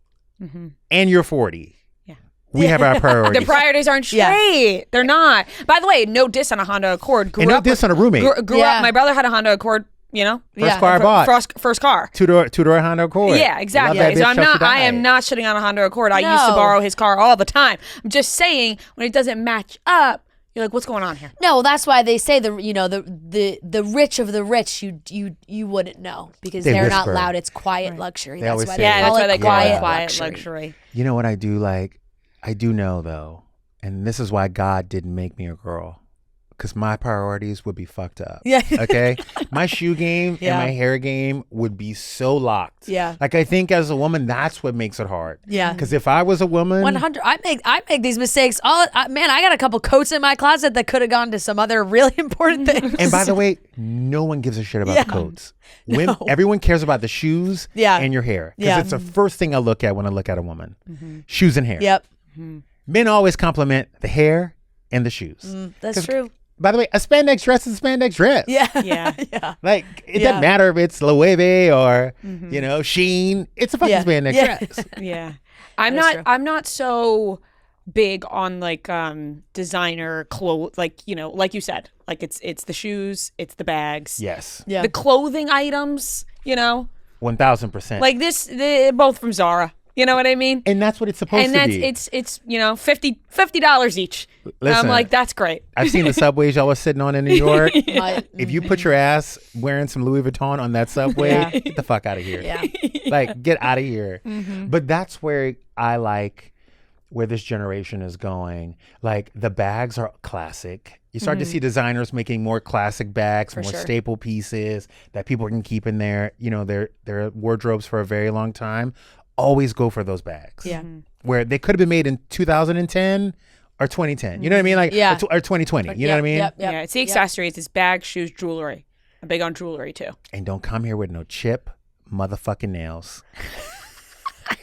and you're 40. Yeah. We have our priorities. The priorities aren't straight. They're not. By the way, no diss on a Honda Accord. No diss on a roommate. Grew up, my brother had a Honda Accord. You know, first car I bought. First car. Two-door Honda Accord. Yeah, exactly. So I am not shitting on a Honda Accord. I used to borrow his car all the time. I'm just saying when it doesn't match up, you're like, what's going on here? No, that's why they say the rich of the rich you wouldn't know because they're not loud. It's quiet luxury. That's why they call it quiet luxury. You know what I do like? I do know though, and this is why God didn't make me a girl. Because my priorities would be fucked up. Yeah. Okay? My shoe game and my hair game would be so locked. Yeah. Like, I think as a woman, that's what makes it hard. Yeah. Because if I was a woman... 100. I make these mistakes. Man, I got a couple coats in my closet that could have gone to some other really important things. And by the way, no one gives a shit about the coats. Everyone cares about the shoes and your hair. Because it's the first thing I look at when I look at a woman. Shoes and hair. Yep. Men always compliment the hair and the shoes. That's true. By the way, a spandex dress is a spandex dress. Yeah. Like, it doesn't matter if it's Loewe or, you know, Shein. It's a fucking spandex dress. Yeah. I'm not so big on like designer clothes, like, you know, like you said, like it's the shoes, it's the bags. Yes. Yeah. The clothing items, you know. 1000%. Like they're both from Zara. You know what I mean? And that's what it's supposed to be. It's you know, $50 each. Listen, I'm like, that's great. I've seen the subways y'all was sitting on in New York. If you put your ass wearing some Louis Vuitton on that subway, get the fuck out of here. Yeah. Like, get out of here. But that's where I like where this generation is going. Like, the bags are classic. You start to see designers making more classic bags, more staple pieces that people can keep in their, you know, their wardrobes for a very long time. Always go for those bags. Yeah. Where they could have been made in 2010 or 2010. You know what I mean? Like, or 2020. You know what I mean? Yeah. It's the accessories. It's bags, shoes, jewelry. I'm big on jewelry too. And don't come here with no chip motherfucking nails.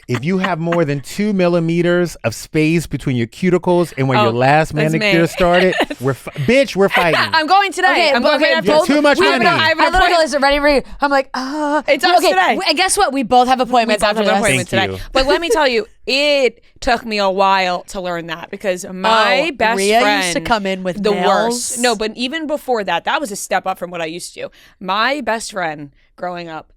If you have more than 2 millimeters of space between your cuticles and where your last manicure started, we're fighting. I'm going today. Okay, I'm going today. Too much money. I literally is ready for you. I'm like, it's us today. And guess what? We both have appointments after this. Today. But let me tell you, it took me a while to learn that because my best Ria friend used to come in with the nails. worst. No, but even before that was a step up from what I used to do. My best friend growing up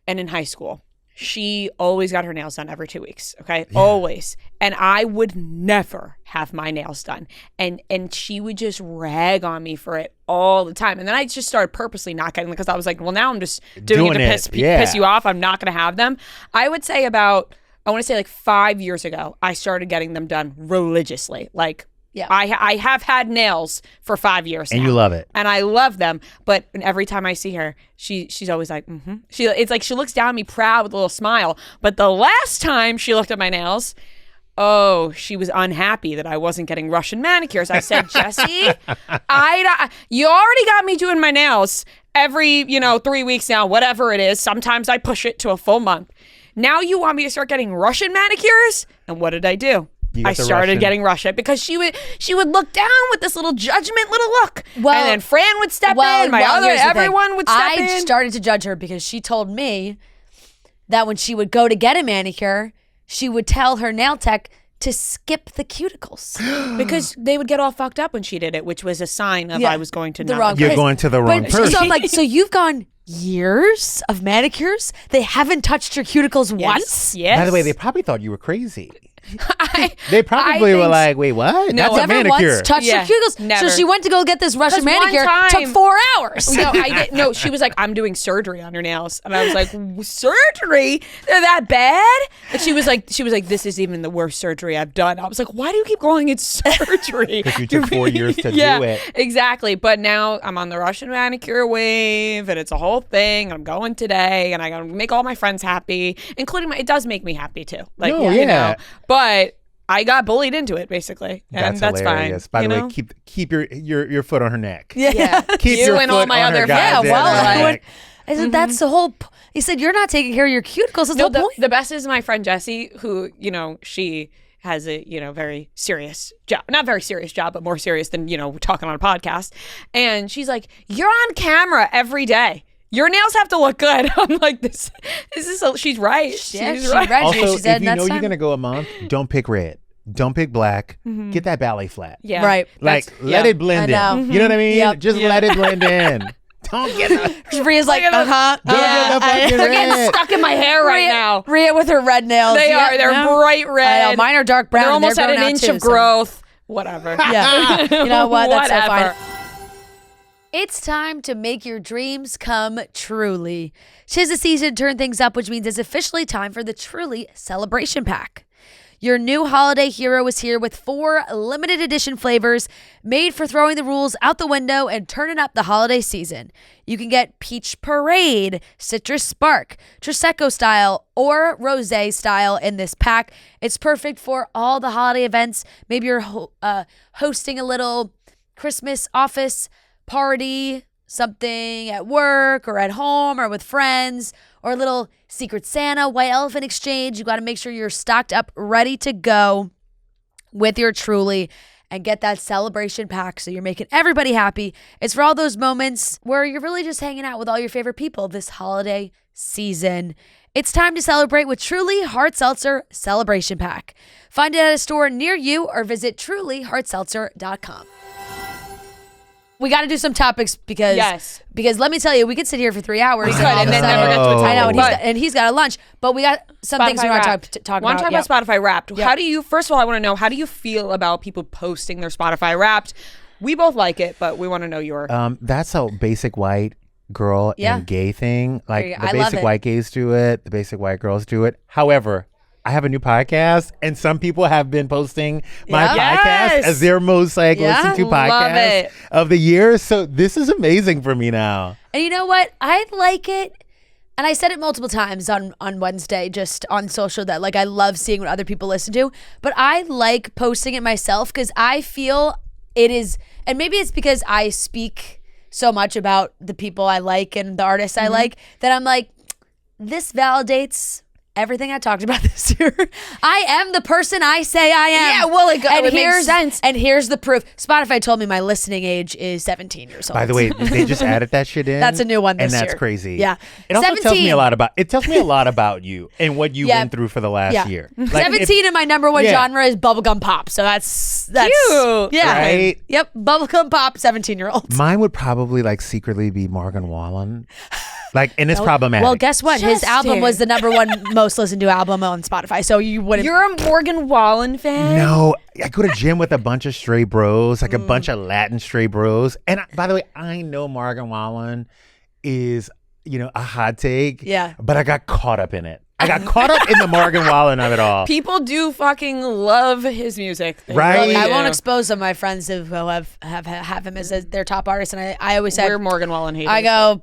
and in high school, she always got her nails done every 2 weeks. Okay. Yeah. Always. And I would never have my nails done. And she would just rag on me for it all the time. And then I just started purposely not getting them because I was like, well, now I'm just doing it to piss you off. I'm not going to have them. I would say like 5 years ago, I started getting them done religiously. Like, yeah, I have had nails for 5 years now. And you love it. And I love them. But every time I see her, she's always like, It's like she looks down at me proud with a little smile. But the last time she looked at my nails, she was unhappy that I wasn't getting Russian manicures. I said, Jessie, you already got me doing my nails every, 3 weeks now, whatever it is. Sometimes I push it to a full month. Now you want me to start getting Russian manicures? And what did I do? I started getting Russian because she would look down with this little judgment little look. Well, and then Fran would step in. Everyone would step in. I started to judge her because she told me that when she would go to get a manicure, she would tell her nail tech to skip the cuticles because they would get all fucked up when she did it, which was a sign of I was going to the wrong. You're going to the wrong person. So I'm like, so you've gone years of manicures? They haven't touched your cuticles once? Yes. By the way, they probably thought you were crazy. They probably were like, wait, what? No, that's a manicure. Once touched her cuticles. Never. So she went to go get this Russian manicure. Took 4 hours. No, she was like, I'm doing surgery on your nails. And I was like, surgery? They're that bad? And she was like, this is even the worst surgery I've done. I was like, why do you keep calling it surgery? Because you took 4 years to do it. Exactly. But now I'm on the Russian manicure wave and it's a whole thing. I'm going today and I gotta make all my friends happy, including it does make me happy too. Like, you know. But I got bullied into it, basically, and that's hilarious. fine. By the way, keep your foot on her neck. Yeah. Keep you your and foot all my on other her goddamn neck. I said, that's the whole. He said, you're not taking care of your cuticles. That's the whole point. The best is my friend Jessie, who, she has a, very serious job. Not very serious job, but more serious than, talking on a podcast. And she's like, you're on camera every day. Your nails have to look good. I'm like, this is she's right. She's right. Also, she said, if you know you're going to go a month, don't pick red. Don't pick black. Get that ballet flat. Yeah. Right. Let it blend in. You know what I mean? Yep. Just let it blend in. Don't get it. Ria's like, Don't get the fucking They're getting red. stuck in my hair right now. Ria with her red nails. They are. They're bright red. I know. Mine are dark brown. They're almost at an growing out inch too, of growth. Whatever. Yeah. You know what? That's so Whatever. fine. It's time to make your dreams come truly. 'Tis the season to turn things up, which means it's officially time for the Truly Celebration Pack. Your new holiday hero is here with 4 limited edition flavors made for throwing the rules out the window and turning up the holiday season. You can get Peach Parade, Citrus Spark, Prosecco style, or Rosé style in this pack. It's perfect for all the holiday events. Maybe you're hosting a little Christmas office party, something at work or at home or with friends, or a little Secret Santa, White Elephant exchange. You got to make sure you're stocked up, ready to go with your Truly, and get that celebration pack so you're making everybody happy. It's for all those moments where you're really just hanging out with all your favorite people this holiday season. It's time to celebrate with Truly Hard Seltzer Celebration Pack. Find it at a store near you or visit trulyhardseltzer.com. We got to do some topics because let me tell you, we could sit here for 3 hours. We could, and then never get to a topic. I know, and he's got a lunch, but we got some Spotify things we want to talk about. Want to talk about Spotify Wrapped? Yep. How do you? First of all, I want to know, how do you feel about people posting their Spotify Wrapped? We both like it, but we want to know your. That's a basic white girl and gay thing. Like the basic white gays do it, the basic white girls do it. However, I have a new podcast, and some people have been posting my podcast as their most listened to podcast of the year. So this is amazing for me now. And you know what? I like it. And I said it multiple times on Wednesday, just on social, that I love seeing what other people listen to. But I like posting it myself because I feel it is, and maybe it's because I speak so much about the people I like and the artists I like, that I'm like, this validates everything I talked about this year. I am the person I say I am. Yeah, well, it makes sense. And here's the proof. Spotify told me my listening age is 17 years old. By the way, they just added that shit in. That's a new one this year. And that's crazy. Yeah. It also tells me a lot about you and what you went through for the last year. 17 and my number one genre is bubblegum pop. So that's cute. Yeah. Right? Yep. Bubblegum pop, 17-year-olds. Mine would probably secretly be Morgan Wallen. And it's problematic. Well, guess what? His album was the number one most listened to album on Spotify. So you wouldn't. You're a Morgan Wallen fan? No. I go to gym with a bunch of stray bros, a bunch of Latin stray bros. And by the way, I know Morgan Wallen is, a hot take. Yeah. But I got caught up in it. I got caught up in the Morgan Wallen of it all. People do fucking love his music. They right? really I do. won't expose some of my friends who have him as their top artist. And I always say, we're Morgan Wallen haters. I go,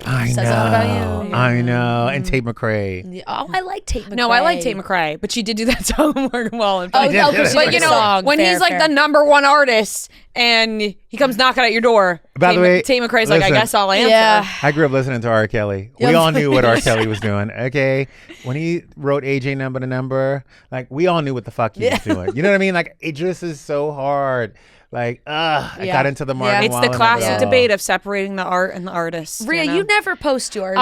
I says know. a lot about you. I know. And Tate McRae. Oh, I like Tate McRae. No, I like Tate McRae, but she did do that song with Morgan Wallen. But, when he's the number one artist and he comes knocking at your door, by the way, Tate McRae's I guess I'll answer. Yeah. I grew up listening to R. Kelly. We all knew what R. Kelly was doing. Okay, when he wrote AJ Number to Number, we all knew what the fuck he was doing. You know what I mean? It just is so hard. I got into the Morgan Wallen. It's the classic debate of separating the art and the artist. Ria, you never post yours.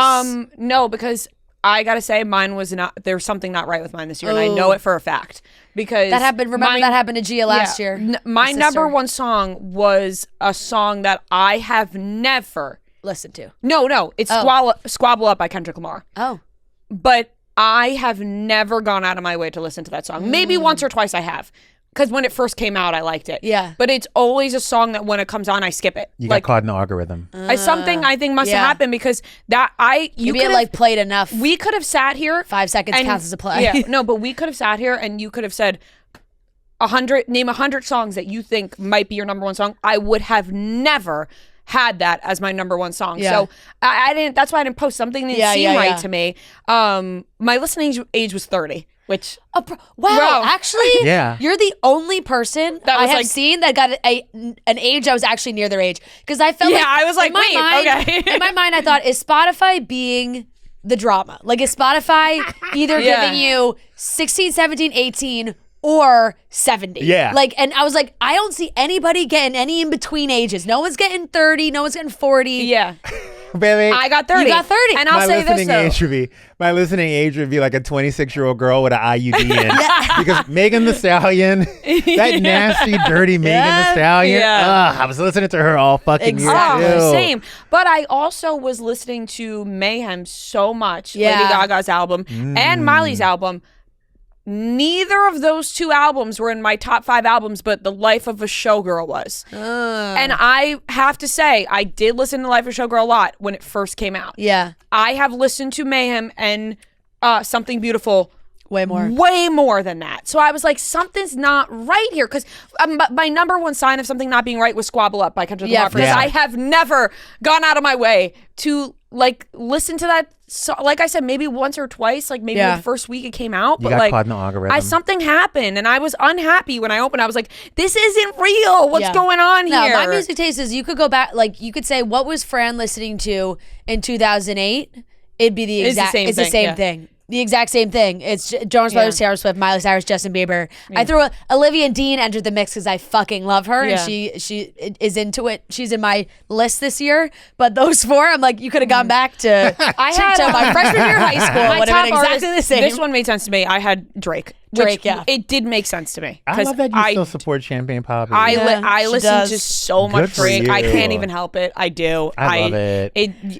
No, because I gotta say mine was not. There's something not right with mine this year, and I know it for a fact because that happened. Remember that happened to Gia last year. My number one song was a song that I have never listened to. No, it's "Squabble Up" by Kendrick Lamar. Oh, but I have never gone out of my way to listen to that song. Maybe once or twice I have. Because when it first came out, I liked it. Yeah. But it's always a song that when it comes on, I skip it. You got caught in the algorithm. Something I think must have happened because you could have played enough. We could have sat here. 5 seconds counts as a play. Yeah. No, but we could have sat here and you could have said name 100 songs that you think might be your number one song. I would have never had that as my number one song. Yeah. So I didn't. That's why I didn't post. Something didn't seem right to me. My listening age was 30, which wow, actually, you're the only person that I was have seen that got an age I was actually near their age, because I felt like I was like, wait, okay. In my mind, I thought, is Spotify being the drama? Like, is Spotify either giving you 16, 17, 18 or 70? Yeah. Like, and I was like, I don't see anybody getting any in between ages. No one's getting 30. No one's getting 40. Yeah. Baby, I got 30. You got 30. And I'll say this, though. My listening age would be like a 26-year-old girl with an IUD in. Because Megan Thee Stallion, that nasty, dirty Megan Thee Stallion, I was listening to her all fucking year too. Same. But I also was listening to Mayhem so much, Lady Gaga's album and Miley's album. Neither of those two albums were in my top 5 albums, but The Life of a Showgirl was. And I have to say, I did listen to Life of a Showgirl a lot when it first came out. Yeah. I have listened to Mayhem and Something Beautiful way more than that. So I was like, something's not right here. Because my number one sign of something not being right was Squabble Up by Kendrick Lamar. Because I have never gone out of my way to like listen to that. So, like I said, maybe once or twice, like maybe the first week it came out. You but got like, caught in the algorithm. something happened and I was unhappy when I opened. I was like, this isn't real. What's going on here? No, my music taste is, you could go back, like you could say, what was Fran listening to in 2008? It'd be the exact same thing. The exact same thing. It's Jonas Brothers, Taylor Swift, Miley Cyrus, Justin Bieber. I threw Olivia Dean entered the mix because I fucking love her and she is into it. She's in my list this year. But those 4, I'm like, you could have gone back to my freshman year of high school. My Would have top been exactly artist, the same. This one made sense to me. I had Drake. It did make sense to me. I love that you still support Champagne Poppy. I listen to so much Drake. I can't even help it. I do. I love it.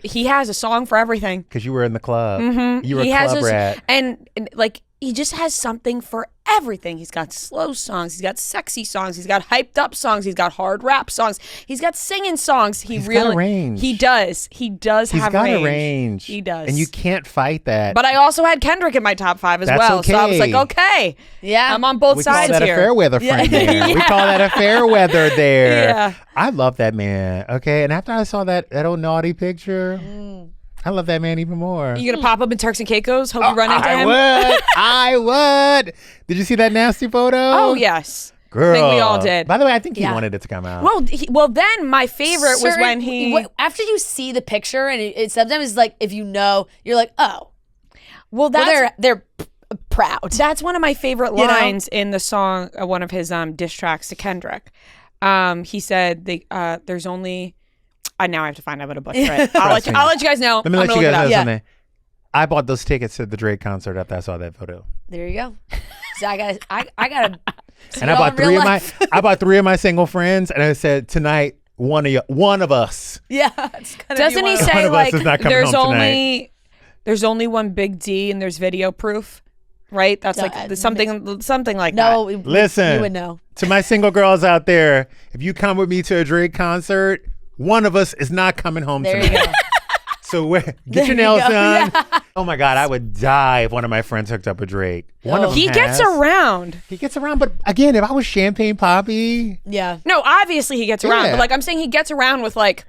He has a song for everything. Because you were in the club. You were a club rat. And like, he just has something for everything. He's got slow songs. He's got sexy songs. He's got hyped up songs. He's got hard rap songs. He's got singing songs. He's got a range. He does. He does have range. He's got a range. He does. And you can't fight that. But I also had Kendrick in my top 5 as well. Okay. So I was like, okay. Yeah. I'm on both sides here. We call that a fair weather friend there. We call that a fair weather there. Yeah. I love that man. Okay. And after I saw that old naughty picture, I love that man even more. You gonna pop up in Turks and Caicos? Hope you run into him. I would. Did you see that nasty photo? Oh yes, girl. I think we all did. By the way, I think he wanted it to come out. Well, then my favorite was when he. After you see the picture, and it sometimes it's like, if you know, you're like, oh, well, they're proud. That's one of my favorite lines in the song. One of his diss tracks to Kendrick. He said, "There's only." Now I have to find out about a butcher. Right? I'll let you guys know. Let me let you guys know something. I bought those tickets to the Drake concert after I saw that photo. There you go. So I gotta. And I bought 3 of my single friends, and I said, tonight, one of us. Yeah. Doesn't he say like there's only one Big D and there's video proof? Right? That's like something like that. No, listen. You would know. To my single girls out there, if you come with me to a Drake concert, one of us is not coming home tonight. There you go. So get your nails done. Yeah. Oh my God, I would die if one of my friends hooked up with Drake. He gets around. He gets around, but again, if I was Champagne Poppy. Yeah. No, obviously he gets around. But like, I'm saying he gets around with like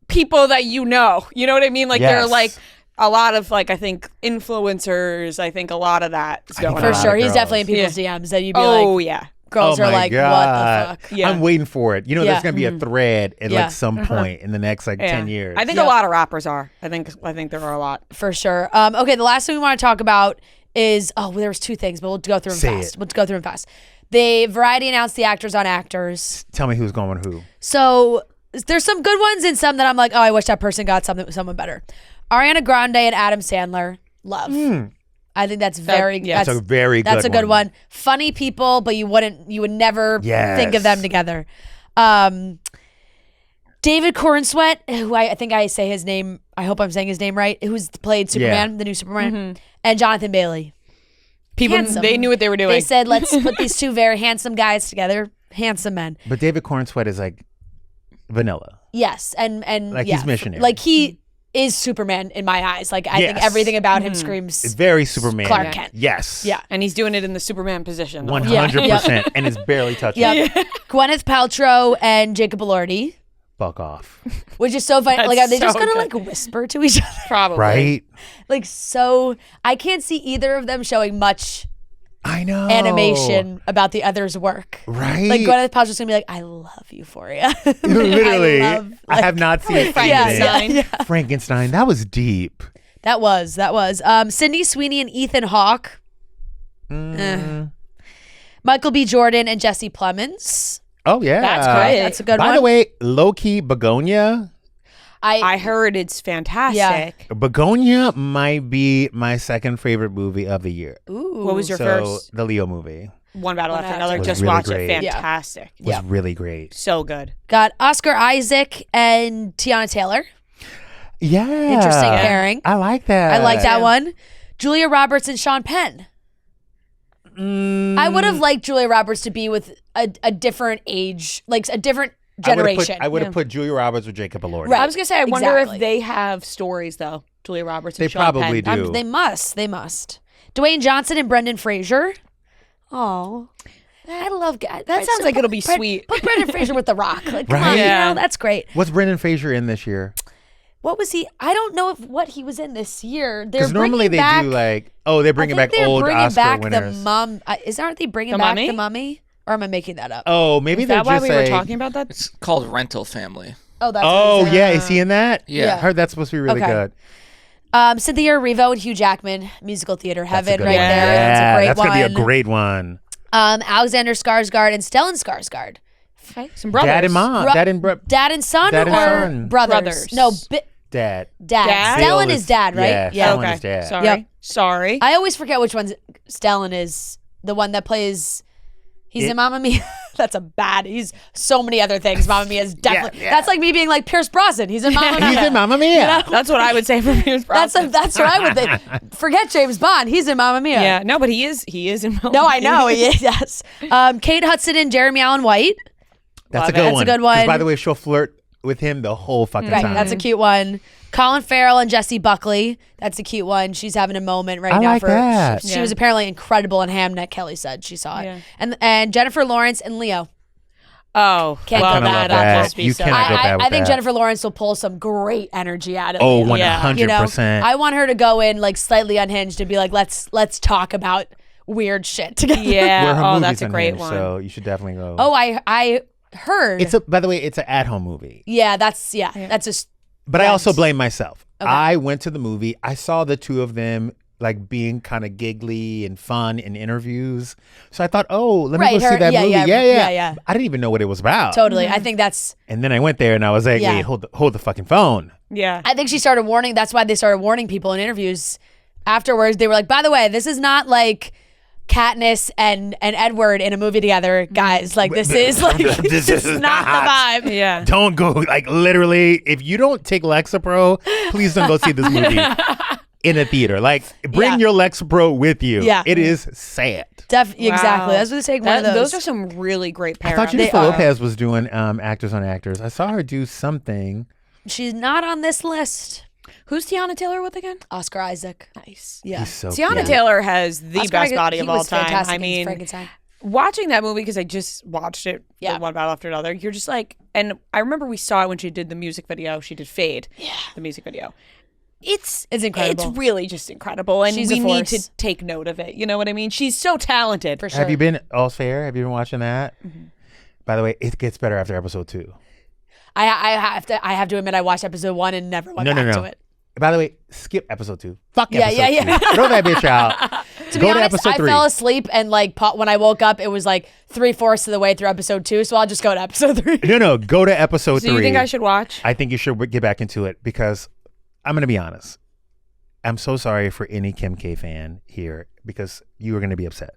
people that you know. You know what I mean? Like they're like a lot of like, I think influencers. I think a lot of that is going on. For sure. He's definitely in people's DMs that you'd be like. Oh yeah. Girls are like, God. what the fuck? Yeah. I'm waiting for it. You know, there's going to be a thread at like some point in the next like 10 years. I think a lot of rappers are. I think there are a lot. For sure. Okay, the last thing we want to talk about is, there was 2 things, but we'll go through them fast. Let's go through them fast. Variety announced the actors on actors. Tell me who's going with who. So there's some good ones and some that I'm like, oh, I wish that person got someone better. Ariana Grande and Adam Sandler. Love. I think that's very good. That's a very good one. That's a good one. Funny people, but you would never think of them together. David Cornsweet, who I think I say his name, I hope I'm saying his name right, who's played Superman, the new Superman, and Jonathan Bailey. People, they knew what they were doing. They said, let's put these 2 very handsome guys together. Handsome men. But David Cornsweet is like vanilla. Yes. And like he's missionary. Like he is Superman in my eyes. Like I think everything about him screams. It's very Superman. Clark Kent. Yes. Yeah. And he's doing it in the Superman position. 100%. And it's barely touching. Yeah. Gwyneth Paltrow and Jacob Elordi. fuck off. Which is so funny. That's Like, are they so just going to good. like whisper to each other? Probably. Right? Like, so I can't see either of them showing much I know. animation about the other's work. Right? Like, Gwyneth Paltrow's going to be like, I love Euphoria. Literally. I I have not seen Frankenstein. Yeah. Frankenstein. That was deep. That was. Sydney Sweeney and Ethan Hawke. Michael B. Jordan and Jesse Plemons. Oh, yeah. That's great. That's a good By one. the way, low-key Begonia. I heard it's fantastic. Begonia might be my second favorite movie of the year. Ooh. What was your So, first? the Leo movie One Battle One After After Another. was Just really watch great. it. Fantastic. was really great. So good. Got Oscar Isaac and Tiana Taylor. Yeah. Interesting pairing. I like that. I like that one. Julia Roberts and Sean Penn. I would have liked Julia Roberts to be with a different age, like a different generation. I would have put Julia Roberts with Jacob Elordi. Right. I was gonna say, I wonder Exactly. if they have stories though. Julia Roberts and They Sean probably Penn. do. They must. Dwayne Johnson and Brendan Fraser. Oh, I love That sounds like it'll be sweet. Put Brendan Fraser with The Rock. Like, come Right? on, Yeah. that's great. What's Brendan Fraser in this year? What was he? I don't know what he was in this year. They're Because normally bringing they back, do like, they're bringing back old Oscar back winners. the mum. Aren't they bringing The back Mummy? the Mummy? Or am I making that up? Oh, maybe Is they're that why just we were saying. talking about that? It's called Rental Family. Oh, that's Oh, what it is. yeah. Is he in that? Yeah. I heard that's supposed to be really Okay. good. Cynthia Erivo and Hugh Jackman, musical theater That's a heaven good right one. there. Yeah, That's a great that's one. gonna be a great one. Alexander Skarsgård and Stellan Skarsgård. Okay. Some brothers. Dad and mom. Bro- Dad and Dad and son Dad and or son. brothers? No, dad. dad. Dad? Stellan Bill is dad, right? Yeah. Stellan Okay. is dad. Sorry. Yep. Sorry. I always forget which one Stellan is. The one that plays. He's in Mamma Mia. That's a bad. He's so many other things. Mamma Mia is definitely. yeah. That's like me being like Pierce Brosnan. He's in Mamma Mia. He's in Mamma Mia. That's what I would say for Pierce Brosnan. That's what I would think. Forget James Bond. He's in Mamma Mia. Yeah. No, but he is in. No, I know. Yes. Kate Hudson and Jeremy Allen White. That's Love a good it. That's one. a good 'Cause, one. by the way, she'll flirt with him the whole fucking Right. time. That's a cute one. Colin Farrell and Jessie Buckley. That's a cute one. She's having a moment right I now. like that. She Yeah. was apparently incredible in Hamnet. Kelly said she saw it. Yeah. And Jennifer Lawrence and Leo. Oh, Can't well, go back that with that. must be You so. cannot go back with I think that. Jennifer Lawrence will pull some great energy out of Oh, Leo. 100%. I want her to go in like slightly unhinged and be like, let's talk about weird shit together. Yeah. Where her Oh, movies that's a on great here, one. So you should definitely go. Oh, I heard. By the way, it's an at-home movie. yeah, that's just. But I Right. also blame myself. Okay. I went to the movie. I saw the two of them like being kind of giggly and fun in interviews. So I thought, let me go see that movie. Yeah. I didn't even know what it was about. Totally. I think that's. And then I went there and I was like, Yeah. wait, hold the fucking phone. Yeah. I think she started warning. That's why they started warning people in interviews afterwards. They were like, by the way, this is not like Katniss and Edward in a movie together, guys. Like this is like This is not the vibe. Yeah. Don't go, like literally, if you don't take Lexapro, please don't go see this movie in a theater. Like bring Yeah. your Lexapro with you. Yeah. It is sad. Exactly. Wow. That's what they take one of those. Those are some really great I pairings. thought They Jennifer are. Lopez was doing actors on actors. I saw her do something. She's not on this list. Who's Tiana Taylor with again? Oscar Isaac. Nice. Yeah. He's so Tiana cute. Taylor has the Oscar best Isaac, body he of all was time. fantastic I in mean, Frankenstein. watching that movie, because I just watched it, Yeah. one battle after another, you're just like, and I remember we saw it when she did the music video. She did Fade, the music video. It's incredible. It's really just incredible, and She's a we need force. to take note of it. You know what I mean? She's so talented. For sure. Have you been All's Fair? Have you been watching that? By the way, it gets better after episode 2. I have to admit I watched episode 1 and never went back to it. By the way, skip episode 2. Fuck Yeah, episode yeah. 2. Throw that bitch out. To Go be to honest, episode 3. I fell asleep and like when I woke up, it was like 3/4 of the way through episode 2. So I'll just go to episode 3. No, go to episode 3. So you think I should watch? I think you should get back into it because I'm going to be honest. I'm so sorry for any Kim K fan here because you are going to be upset.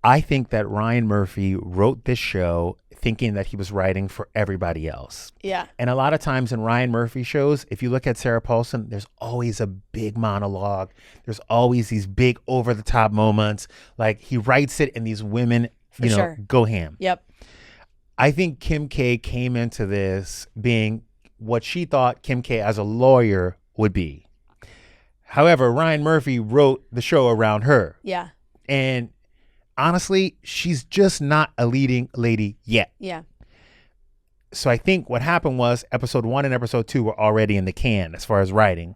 I think that Ryan Murphy wrote this show thinking that he was writing for everybody else. Yeah. And a lot of times in Ryan Murphy shows, if you look at Sarah Paulson, there's always a big monologue. There's always these big over-the-top moments. Like he writes it and these women, sure. go ham. Yep. I think Kim K came into this being what she thought Kim K as a lawyer would be. However, Ryan Murphy wrote the show around her. Yeah. And honestly, she's just not a leading lady yet. Yeah. so I think what happened was episode 1 and episode 2 were already in the can as far as writing.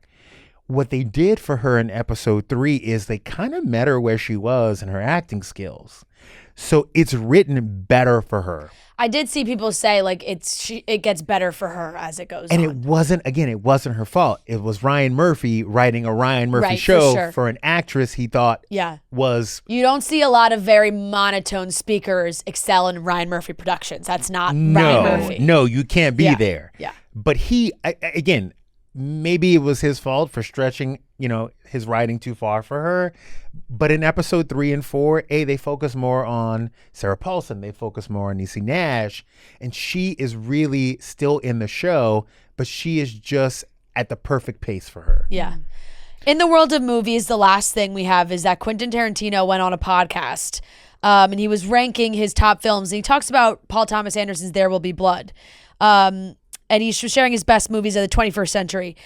What they did for her in episode 3 is they kind of met her where she was in her acting skills. So it's written better for her. I did see people say like it gets better for her as it goes on. And it wasn't her fault. It was Ryan Murphy writing a Ryan Murphy show for an actress he thought was. You don't see a lot of very monotone speakers excel in Ryan Murphy productions. That's not Ryan Murphy. No, you can't be there. Yeah. But he, again, maybe it was his fault for stretching, his writing too far for her. But in episode 3 and 4, they focus more on Sarah Paulson. They focus more on Niecy Nash. And she is really still in the show, but she is just at the perfect pace for her. Yeah. In the world of movies, the last thing we have is that Quentin Tarantino went on a podcast and he was ranking his top films. And he talks about Paul Thomas Anderson's There Will Be Blood. And he's sharing his best movies of the 21st century.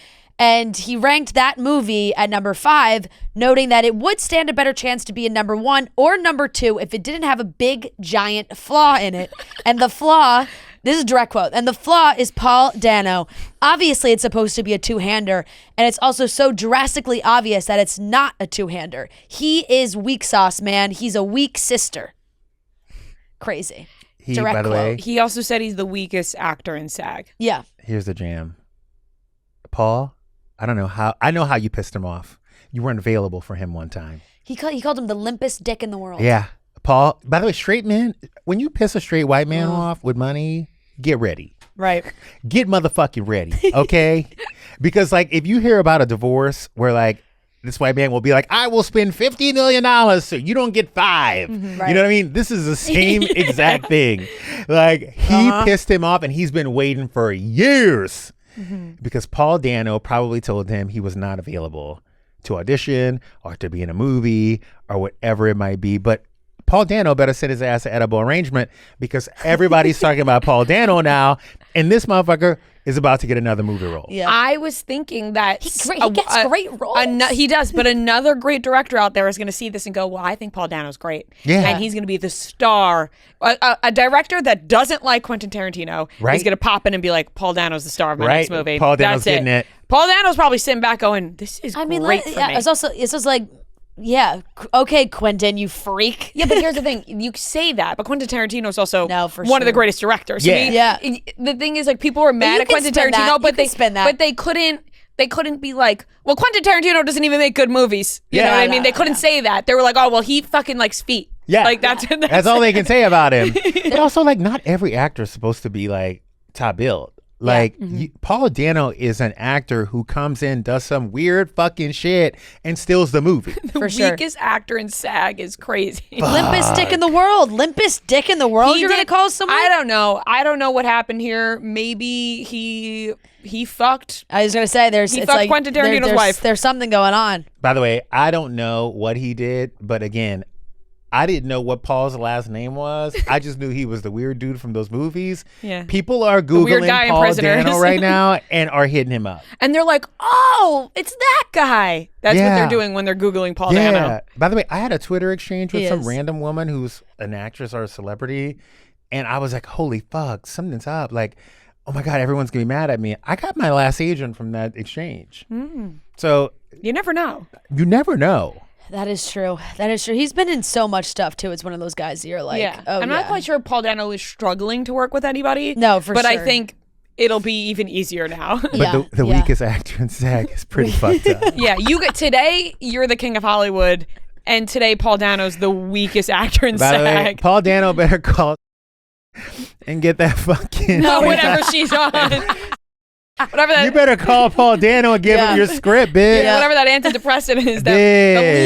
And he ranked that movie at number 5, noting that it would stand a better chance to be in number 1 or number 2 if it didn't have a big, giant flaw in it. And the flaw, this is a direct quote, and the flaw is Paul Dano. Obviously, it's supposed to be a two-hander, and it's also so drastically obvious that it's not a two-hander. He is weak sauce, man. He's a weak sister. Crazy. Direct by the way, he also said he's the weakest actor in SAG. Yeah. Here's the jam. Paul, I know how you pissed him off. You weren't available for him one time. He called him the limpest dick in the world. Yeah. Paul, by the way, straight men, when you piss a straight white man off with money, get ready. Right. Get motherfucking ready, okay? Because, if you hear about a divorce where, this white man will be like, I will spend $50 million so you don't get 5. Right. You know what I mean? This is the same exact thing. He pissed him off and he's been waiting for years. Because Paul Dano probably told him he was not available to audition or to be in a movie or whatever it might be. But Paul Dano better send his ass an edible arrangement because everybody's talking about Paul Dano now. And this motherfucker is about to get another movie role. Yeah. I was thinking that he gets great roles. He does, but another great director out there is going to see this and go, well, I think Paul Dano's great. Yeah. And he's going to be the star. A director that doesn't like Quentin Tarantino is going to pop in and be like, Paul Dano's the star of my next movie. Paul Dano's getting it. Paul Dano's probably sitting back going, this is great for me. It's just like, yeah, okay, Quentin, you freak. Yeah, but here's the thing. You say that, but Quentin Tarantino is also one of the greatest directors. Yeah. The thing is, people are mad at Quentin Tarantino, but they couldn't be like, well, Quentin Tarantino doesn't even make good movies. You know what I mean? They couldn't say that. They were like, oh, well, he fucking likes feet. Yeah. That's all they can say about him. And also, not every actor is supposed to be, top billed. Paul Dano is an actor who comes in, does some weird fucking shit, and steals the movie. The weakest actor in SAG is crazy. Limpest dick in the world. Limpest dick in the world. You're going to call someone? I don't know. I don't know what happened here. Maybe he fucked. I was going to say, he fucked Quentin Tarantino's wife. There's something going on. By the way, I don't know what he did, but again, I didn't know what Paul's last name was. I just knew he was the weird dude from those movies. Yeah. People are Googling Paul Dano right now and are hitting him up. And they're like, oh, it's that guy. That's what they're doing when they're Googling Paul Dano. By the way, I had a Twitter exchange with some random woman who's an actress or a celebrity. And I was like, holy fuck, something's up. Oh my God, everyone's going to be mad at me. I got my last agent from that exchange. So. You never know. You never know. That is true. He's been in so much stuff too. It's one of those guys that you're like, I'm not quite sure Paul Dano is struggling to work with anybody. No, for but sure. I think it'll be even easier now. But the weakest actor in SAG is pretty fucked up. Yeah, today you're the king of Hollywood, and today Paul Dano's the weakest actor in SAG. By the way, Paul Dano better call and get that fucking whatever she's on. Whatever that, you better call Paul Dano and give him your script, bitch. Yeah, whatever that antidepressant is, the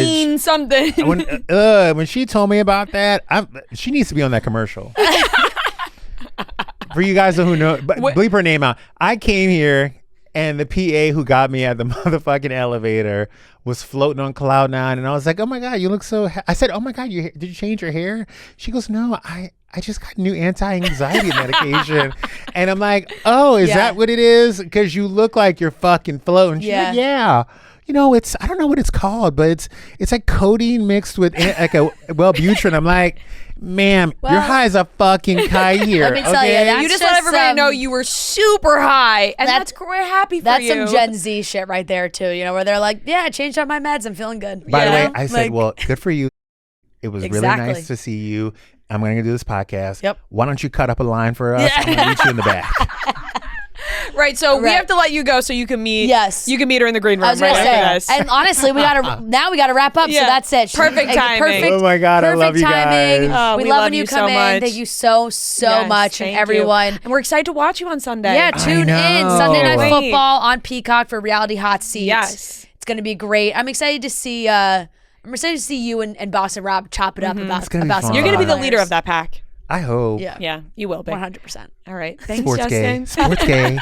lean something. When she told me about that, she needs to be on that commercial. For you guys who know, bleep her name out. I came here and the PA who got me at the motherfucking elevator was floating on cloud 9, and I was like, oh my God, you look so I said, oh my God, did you change your hair? She goes, no, I just got new anti-anxiety medication. And I'm like, oh, is that what it is? Because you look like you're fucking floating. She's like, yeah. it's, I don't know what it's called, but it's like codeine mixed with like a Wellbutrin. I'm like, ma'am, you're high as a fucking kite here. Let me tell you, you just let everybody know you were super high, and we're happy for you. That's some Gen Z shit right there too. Where they're like, yeah, I changed out my meds, I'm feeling good. By the way, I said, well, good for you. It was really nice to see you. I'm going to do this podcast. Yep. Why don't you cut up a line for us? I'm going to meet you in the back. Right, so we have to let you go so you can meet. Yes, you can meet her in the green room. I was gonna say, and honestly, we gotta wrap up. So that's it. Perfect timing. Oh my God, I love you guys. We love when you come in. Thank you so much, and everyone. And we're excited to watch you on Sunday. Yeah, tune in Sunday Night Football on Peacock for Reality Hot Seats. Yes, it's gonna be great. I'm excited to see. I'm excited to see you and Boss and Rob chop it up about some. You're gonna be the leader of that pack. I hope. Yeah, you will be. 100%. All right. Thanks, Sports Justin. Sports gay.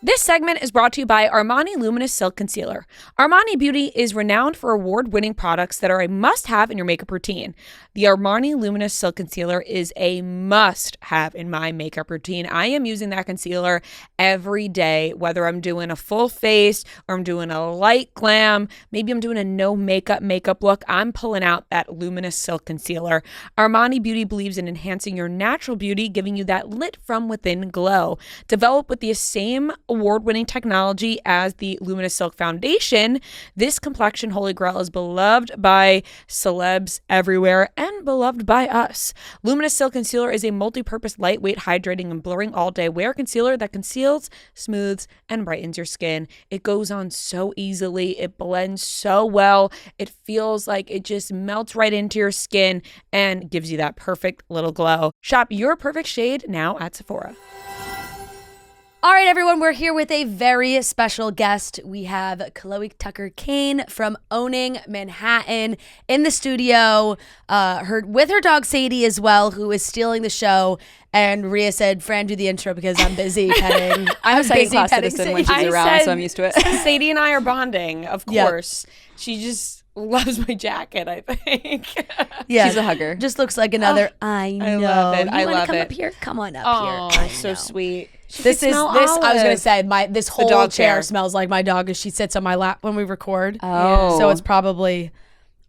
This segment is brought to you by Armani Luminous Silk Concealer. Armani Beauty is renowned for award-winning products that are a must-have in your makeup routine. The Armani Luminous Silk Concealer is a must-have in my makeup routine. I am using that concealer every day, whether I'm doing a full face or I'm doing a light glam, maybe I'm doing a no makeup look. I'm pulling out that Luminous Silk Concealer. Armani Beauty believes in enhancing your natural beauty, giving you that lit from within glow. Developed with the same award-winning technology as the Luminous Silk Foundation, this complexion holy grail is beloved by celebs everywhere and beloved by us. Luminous Silk Concealer is a multi-purpose, lightweight, hydrating, and blurring all-day wear concealer that conceals, smooths, and brightens your skin. It goes on so easily. It blends so well. It feels like it just melts right into your skin and gives you that perfect little glow. Shop your perfect shade now at Sephora. All right, everyone, we're here with a very special guest. We have Chloe Tucker Caine from Owning Manhattan in the studio, with her dog Sadie as well, who is stealing the show. And Ria said, Fran, do the intro because I'm busy petting. I'm a second-class citizen when she's around, so I'm used to it. Sadie and I are bonding, of course. Yep. She just loves my jacket, I think. Yeah, she's a hugger. Just looks like another. I know. I love it. You want to come up here? Come on up here. Oh, so sweet. This. I was gonna say this whole chair smells like my dog as she sits on my lap when we record. Oh, so it's probably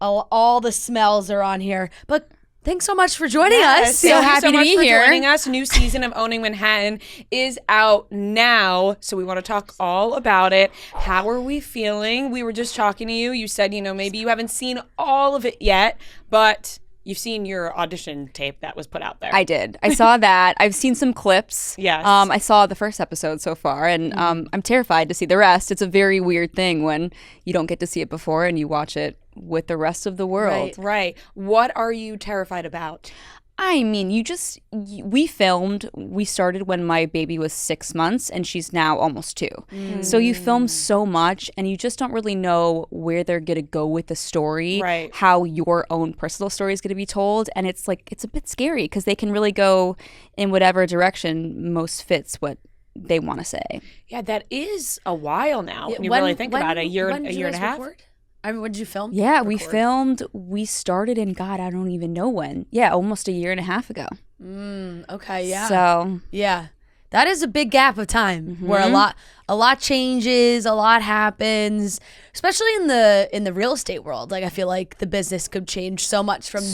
all the smells are on here. But thanks so much for joining us. So happy to be here. Joining us. New season of Owning Manhattan is out now, so we want to talk all about it. How are we feeling? We were just talking to you. You said maybe you haven't seen all of it yet, but you've seen your audition tape that was put out there. I did. I saw that. I've seen some clips. Yes. I saw the first episode so far, and I'm terrified to see the rest. It's a very weird thing when you don't get to see it before and you watch it with the rest of the world. Right. What are you terrified about? I mean, we started when my baby was 6 months and she's now almost 2. So you film so much and you just don't really know where they're going to go with the story, how your own personal story is going to be told. And it's a bit scary because they can really go in whatever direction most fits what they want to say. Yeah, that is a while now. When you really think about it, a year and a half. When did you film? Yeah, we started in, God, I don't even know when. Yeah, almost a year and a half ago. Okay, yeah. So, yeah. That is a big gap of time where a lot changes, a lot happens, especially in the real estate world. Like I feel like the business could change so much from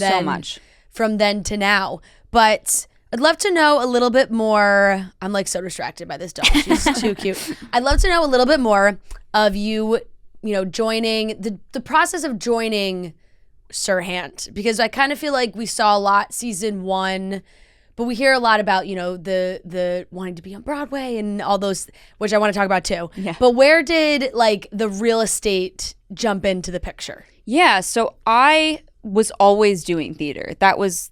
then to now. But I'd love to know a little bit more. I'm like so distracted by this dog. She's too cute. I'd love to know a little bit more of you joining the process of joining Serhant, because I kind of feel like we saw a lot season 1, but we hear a lot about the wanting to be on Broadway and all those, which I want to talk about too. Yeah. But where did the real estate jump into the picture? Yeah, so I was always doing theater. That was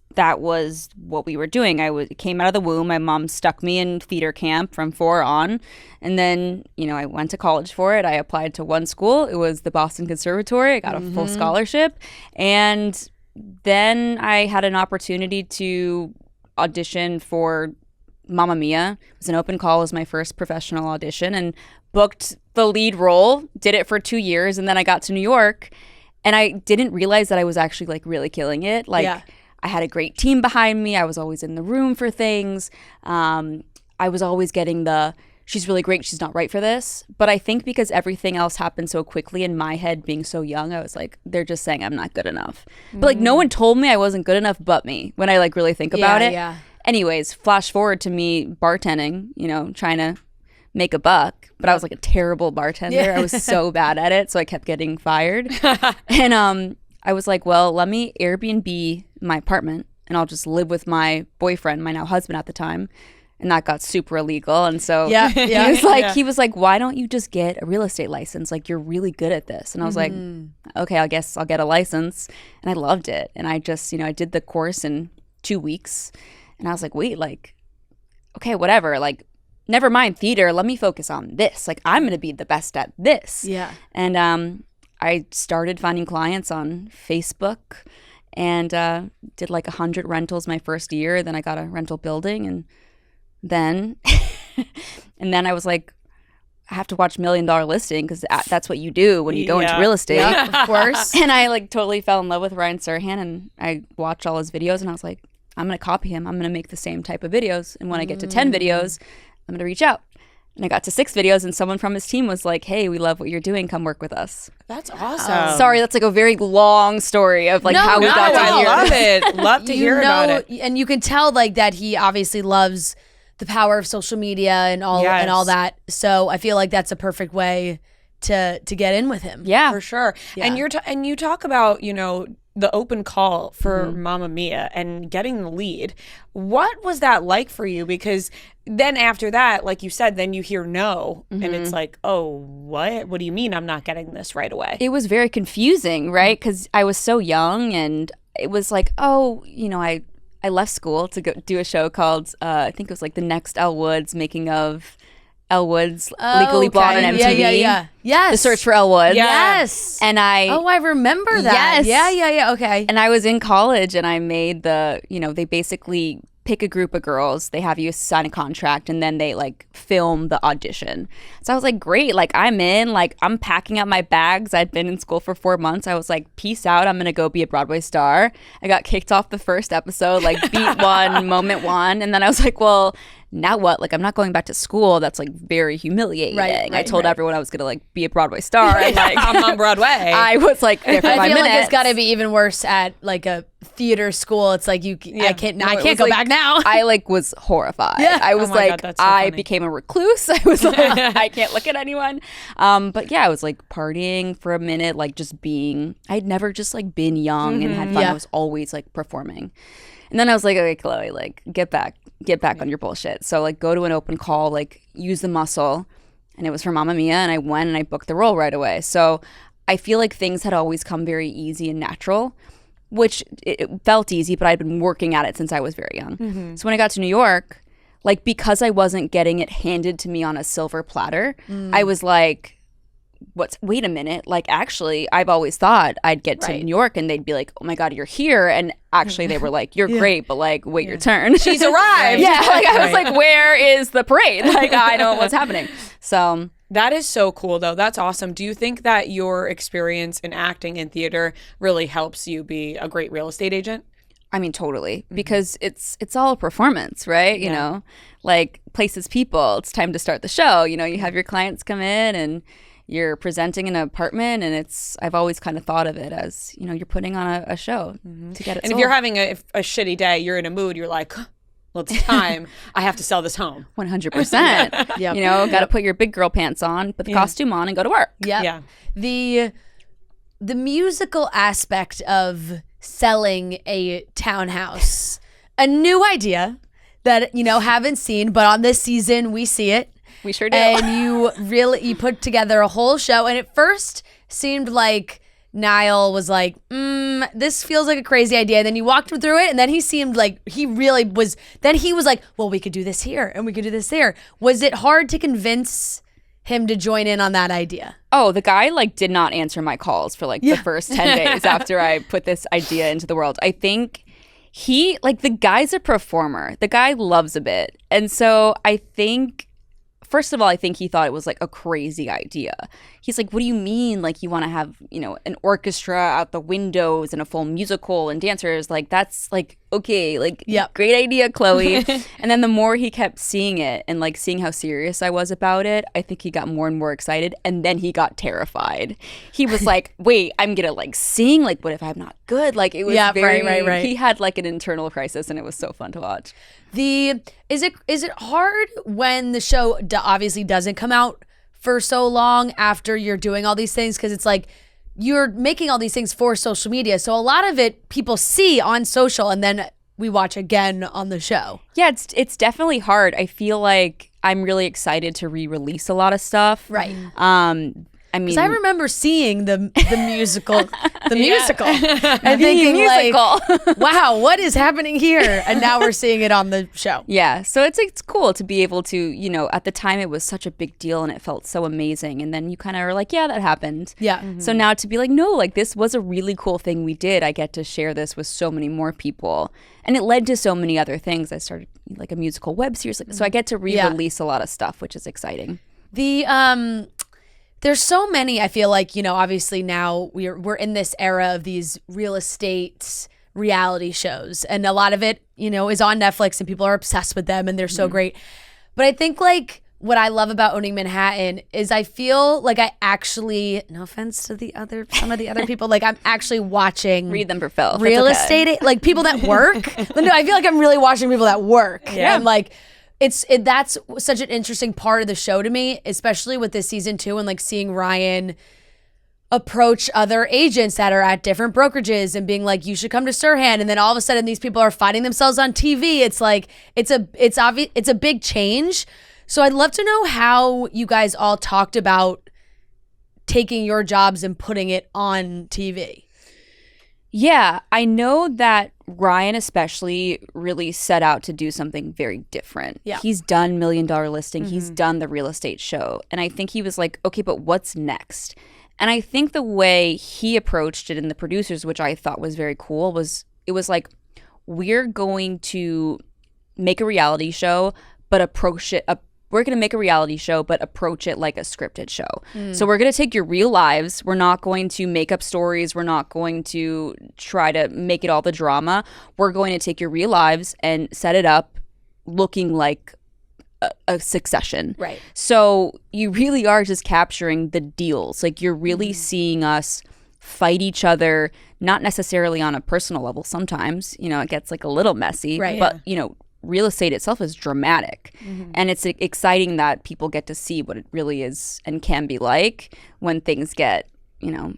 what we were doing. I came out of the womb. My mom stuck me in theater camp from 4 on. And then, I went to college for it. I applied to one school. It was the Boston Conservatory. I got a full scholarship. And then I had an opportunity to audition for Mamma Mia. It was an open call. It was my first professional audition and booked the lead role. Did it for 2 years. And then I got to New York and I didn't realize that I was actually really killing it. I had a great team behind me. I was always in the room for things. I was always getting the she's really great, she's not right for this. But I think because everything else happened so quickly in my head, being so young, I was like, they're just saying I'm not good enough. But like no one told me I wasn't good enough but me, when I like really think about it. Yeah. Anyways, flash forward to me bartending, trying to make a buck, but I was like a terrible bartender. I was so bad at it, so I kept getting fired. And I was like, well, let me Airbnb my apartment and I'll just live with my boyfriend, my now husband at the time. And that got super illegal. And so he was like, why don't you just get a real estate license? Like, you're really good at this. And I was like, okay, I guess I'll get a license. And I loved it. And I just, I did the course in 2 weeks. And I was like, wait, like, okay, whatever. Like, never mind theater. Let me focus on this. Like, I'm going to be the best at this. Yeah. And I started finding clients on Facebook and did like 100 rentals my first year. Then I got a rental building, and then I was like, I have to watch $1 Million Listing, because that's what you do when you go into real estate. Yeah, of course. And I like totally fell in love with Ryan Serhant, and I watched all his videos, and I was like, I'm going to copy him. I'm going to make the same type of videos. And when I get to 10 videos, I'm going to reach out. And I got to 6 videos, and someone from his team was like, hey, we love what you're doing. Come work with us. That's awesome. Sorry, that's like a very long story of like how we got to I here. love it. Love to hear about it. And you can tell like that he obviously loves the power of social media and all that. So I feel like that's a perfect way to get in with him. Yeah, for sure. Yeah. And you talk about, the open call for Mamma Mia and getting the lead. What was that like for you? Because then after that, like you said, then you hear no, and it's like, oh, what? What do you mean I'm not getting this right away? It was very confusing, right? Because I was so young, and it was like, oh, I left school to go do a show called, I think it was like The Next Elle Woods, making of Elle Woods, Legally Blonde on MTV. Yeah. Yes. The Search for Elle Woods. Yes. And I remember that. Yes. Yeah. Okay. And I was in college, and I made they basically pick a group of girls, they have you sign a contract, and then they like film the audition. So I was like, great, like I'm in, like I'm packing up my bags. I'd been in school for 4 months. I was like, peace out, I'm gonna go be a Broadway star. I got kicked off the first episode, like beat one, moment one, and then I was like, well, now what? Like, I'm not going back to school. That's like very humiliating. I told everyone I was gonna like be a Broadway star, and like I'm on Broadway. I was like there for 5 minutes. I feel like it's got to be even worse at like a theater school. It's like I can't go back now. I like was horrified. Yeah. I was like, God, that's so I funny. became a recluse. I was like, I can't look at anyone. But yeah, I was like partying for a minute, like just being. I'd never just like been young and had fun. I was always like performing. And then I was like, okay, Chloe, like get back on your bullshit. So like go to an open call, like use the muscle. And it was for Mamma Mia, and I went and I booked the role right away. So I feel like things had always come very easy and natural, which it felt easy, but I'd been working at it since I was very young. So when I got to New York, like because I wasn't getting it handed to me on a silver platter, I was like, wait a minute, like actually I've always thought I'd get to New York and they'd be like, oh my God, you're here, and actually they were like, you're great, but like wait your turn. She's arrived. Yeah, like I was like, where is the parade? Like I don't know what's happening. So that is so cool though. That's awesome. Do you think that your experience in acting in theater really helps you be a great real estate agent? I mean, totally, because it's all a performance, right? You know, like places people, it's time to start the show. You have your clients come in and you're presenting an apartment, and I've always kind of thought of it as, you're putting on a show to get it And sold. if you're having a shitty day, you're in a mood, you're like, well, it's time. I have to sell this home. 100%. Got to put your big girl pants on, put the costume on, and go to work. Yeah. The musical aspect of selling a townhouse, a new idea that, haven't seen, but on this season we see it. We sure do. And you put together a whole show, and it first seemed like Niall was like, this feels like a crazy idea. And then you walked him through it, and then he seemed like he really was. Then he was like, well, we could do this here, and we could do this there. Was it hard to convince him to join in on that idea? Oh, the guy like did not answer my calls for like the first 10 days after I put this idea into the world. I think the guy's a performer. The guy loves a bit. And so I think, first of all, I think he thought it was like a crazy idea. He's like, what do you mean? Like you want to have, an orchestra out the windows and a full musical and dancers? Like that's like okay, like, great idea, Chloe. And then the more he kept seeing it and like seeing how serious I was about it, I think he got more and more excited. And then he got terrified. He was like, wait, I'm gonna like sing, like what if I'm not good? Like it was very right. He had like an internal crisis, and it was so fun to watch. Is it hard when the show obviously doesn't come out for so long after you're doing all these things, because it's like you're making all these things for social media, so a lot of it people see on social and then we watch again on the show? Yeah, it's definitely hard. I feel like I'm really excited to re-release a lot of stuff. Right. I mean, because I remember seeing the musical, and thinking like, wow, what is happening here? And now we're seeing it on the show. Yeah, so it's cool to be able to, you know, at the time it was such a big deal and it felt so amazing, and then you kind of are like, yeah, that happened. Yeah. Mm-hmm. So now to be like, no, like this was a really cool thing we did. I get to share this with so many more people, and it led to so many other things. I started like a musical web series, so I get to re-release a lot of stuff, which is exciting. There's so many, I feel like, you know, obviously now we're in this era of these real estate reality shows, and a lot of it, you know, is on Netflix and people are obsessed with them and they're so great. But I think like what I love about owning Manhattan is I feel like I actually, no offense to some of the other people, like I'm actually watching Read them for Phil. real estate, like people that work. No, I feel like I'm really watching people that work. Yeah. And like, that's such an interesting part of the show to me, especially with this season 2 and like seeing Ryan approach other agents that are at different brokerages and being like, you should come to Serhant, and then all of a sudden these people are finding themselves on TV. It's like it's a big change. So I'd love to know how you guys all talked about taking your jobs and putting it on TV. Yeah, I know that Ryan especially really set out to do something very different. Yeah. He's done $1 Million Listing. He's done the real estate show. And I think he was like, okay, but what's next? And I think the way he approached it, and the producers, which I thought was very cool, was it was like, we're going to make a reality show, but approach it we're going to make a reality show, but approach it like a scripted show. So we're going to take your real lives. We're not going to make up stories. We're not going to try to make it all the drama. We're going to take your real lives and set it up looking like a Succession. Right. So you really are just capturing the deals. Like you're really seeing us fight each other, not necessarily on a personal level. Sometimes, you know, it gets like a little messy, right. But you know, real estate itself is dramatic, and it's exciting that people get to see what it really is and can be like when things get, you know,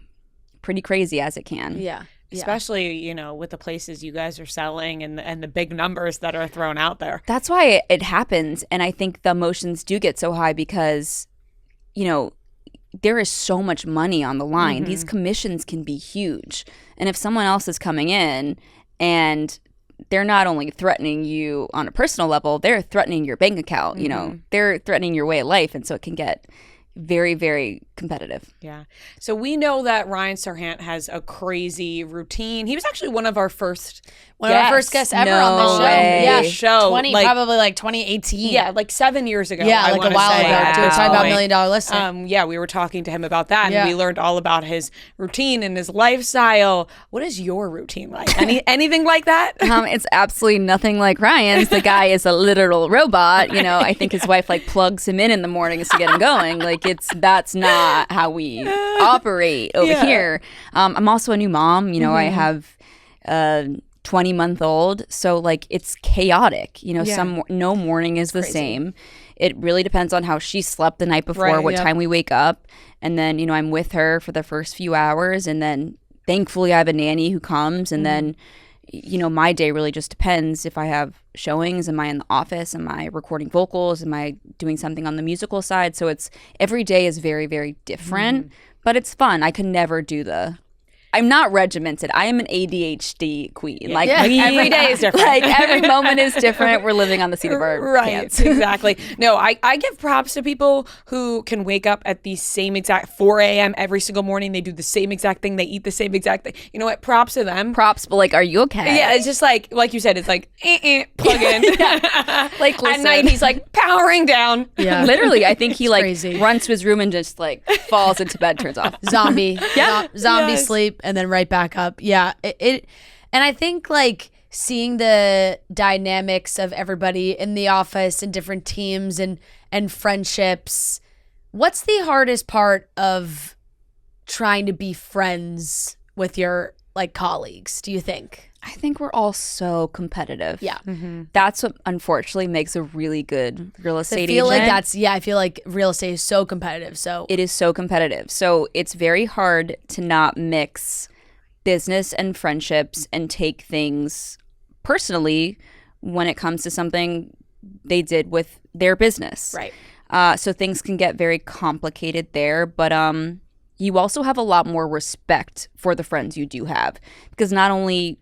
pretty crazy, as it can. Yeah. Especially, you know, with the places you guys are selling and the big numbers that are thrown out there. That's why it happens. And I think the emotions do get so high because, you know, there is so much money on the line. These commissions can be huge. And if someone else is coming in and they're not only threatening you on a personal level, they're threatening your bank account, you know, they're threatening your way of life. And so it can get very, very competitive. Yeah. So we know that Ryan Serhant has a crazy routine. He was actually one of our first guests ever on the show. way. Yeah, show. Probably like 2018. Yeah, like 7 years ago. Yeah, I like a wanna while say, ago. at We were this talking about $1 point. Million Listing. Yeah, we were talking to him about that, Yeah. and we learned all about his routine and his lifestyle. What is your routine like? Anything like that? It's absolutely nothing like Ryan's. The guy is a literal robot. You know, I think his wife like plugs him in the mornings to get him going. Like that's not how we operate over here. I'm also a new mom. You know, I have a 20-month-old, so like it's chaotic. You know, no morning is the same. It really depends on how she slept the night before, what time we wake up, and then you know I'm with her for the first few hours, and then thankfully I have a nanny who comes, and then you know my day really just depends if I have showings. Am I in the office? Am I recording vocals? Am I doing something on the musical side? So it's every day is very, very different, but it's fun. I could never do I'm not regimented. I am an ADHD queen. Like every day is different. Like every moment is different. We're living on the seat of our pants. Exactly. No, I give props to people who can wake up at the same exact 4 a.m. every single morning. They do the same exact thing. They eat the same exact thing. You know what? Props to them. Props, but like, are you okay? Yeah, it's just like you said, it's like, plug in. Like, listen. At night, he's like powering down. Yeah. Literally, I think he like crazy. runs to his room and just like falls into bed, turns off. Zombie. Zombie Yes. sleep and then right back up. Yeah. And I think like seeing the dynamics of everybody in the office and different teams and friendships. What's the hardest part of trying to be friends with your like colleagues, do you think? I think we're all so competitive. Yeah. That's what unfortunately makes a really good real estate agent. I feel like real estate is so competitive. So it is so competitive. So it's very hard to not mix business and friendships and take things personally when it comes to something they did with their business. Right. So things can get very complicated there, but you also have a lot more respect for the friends you do have, because not only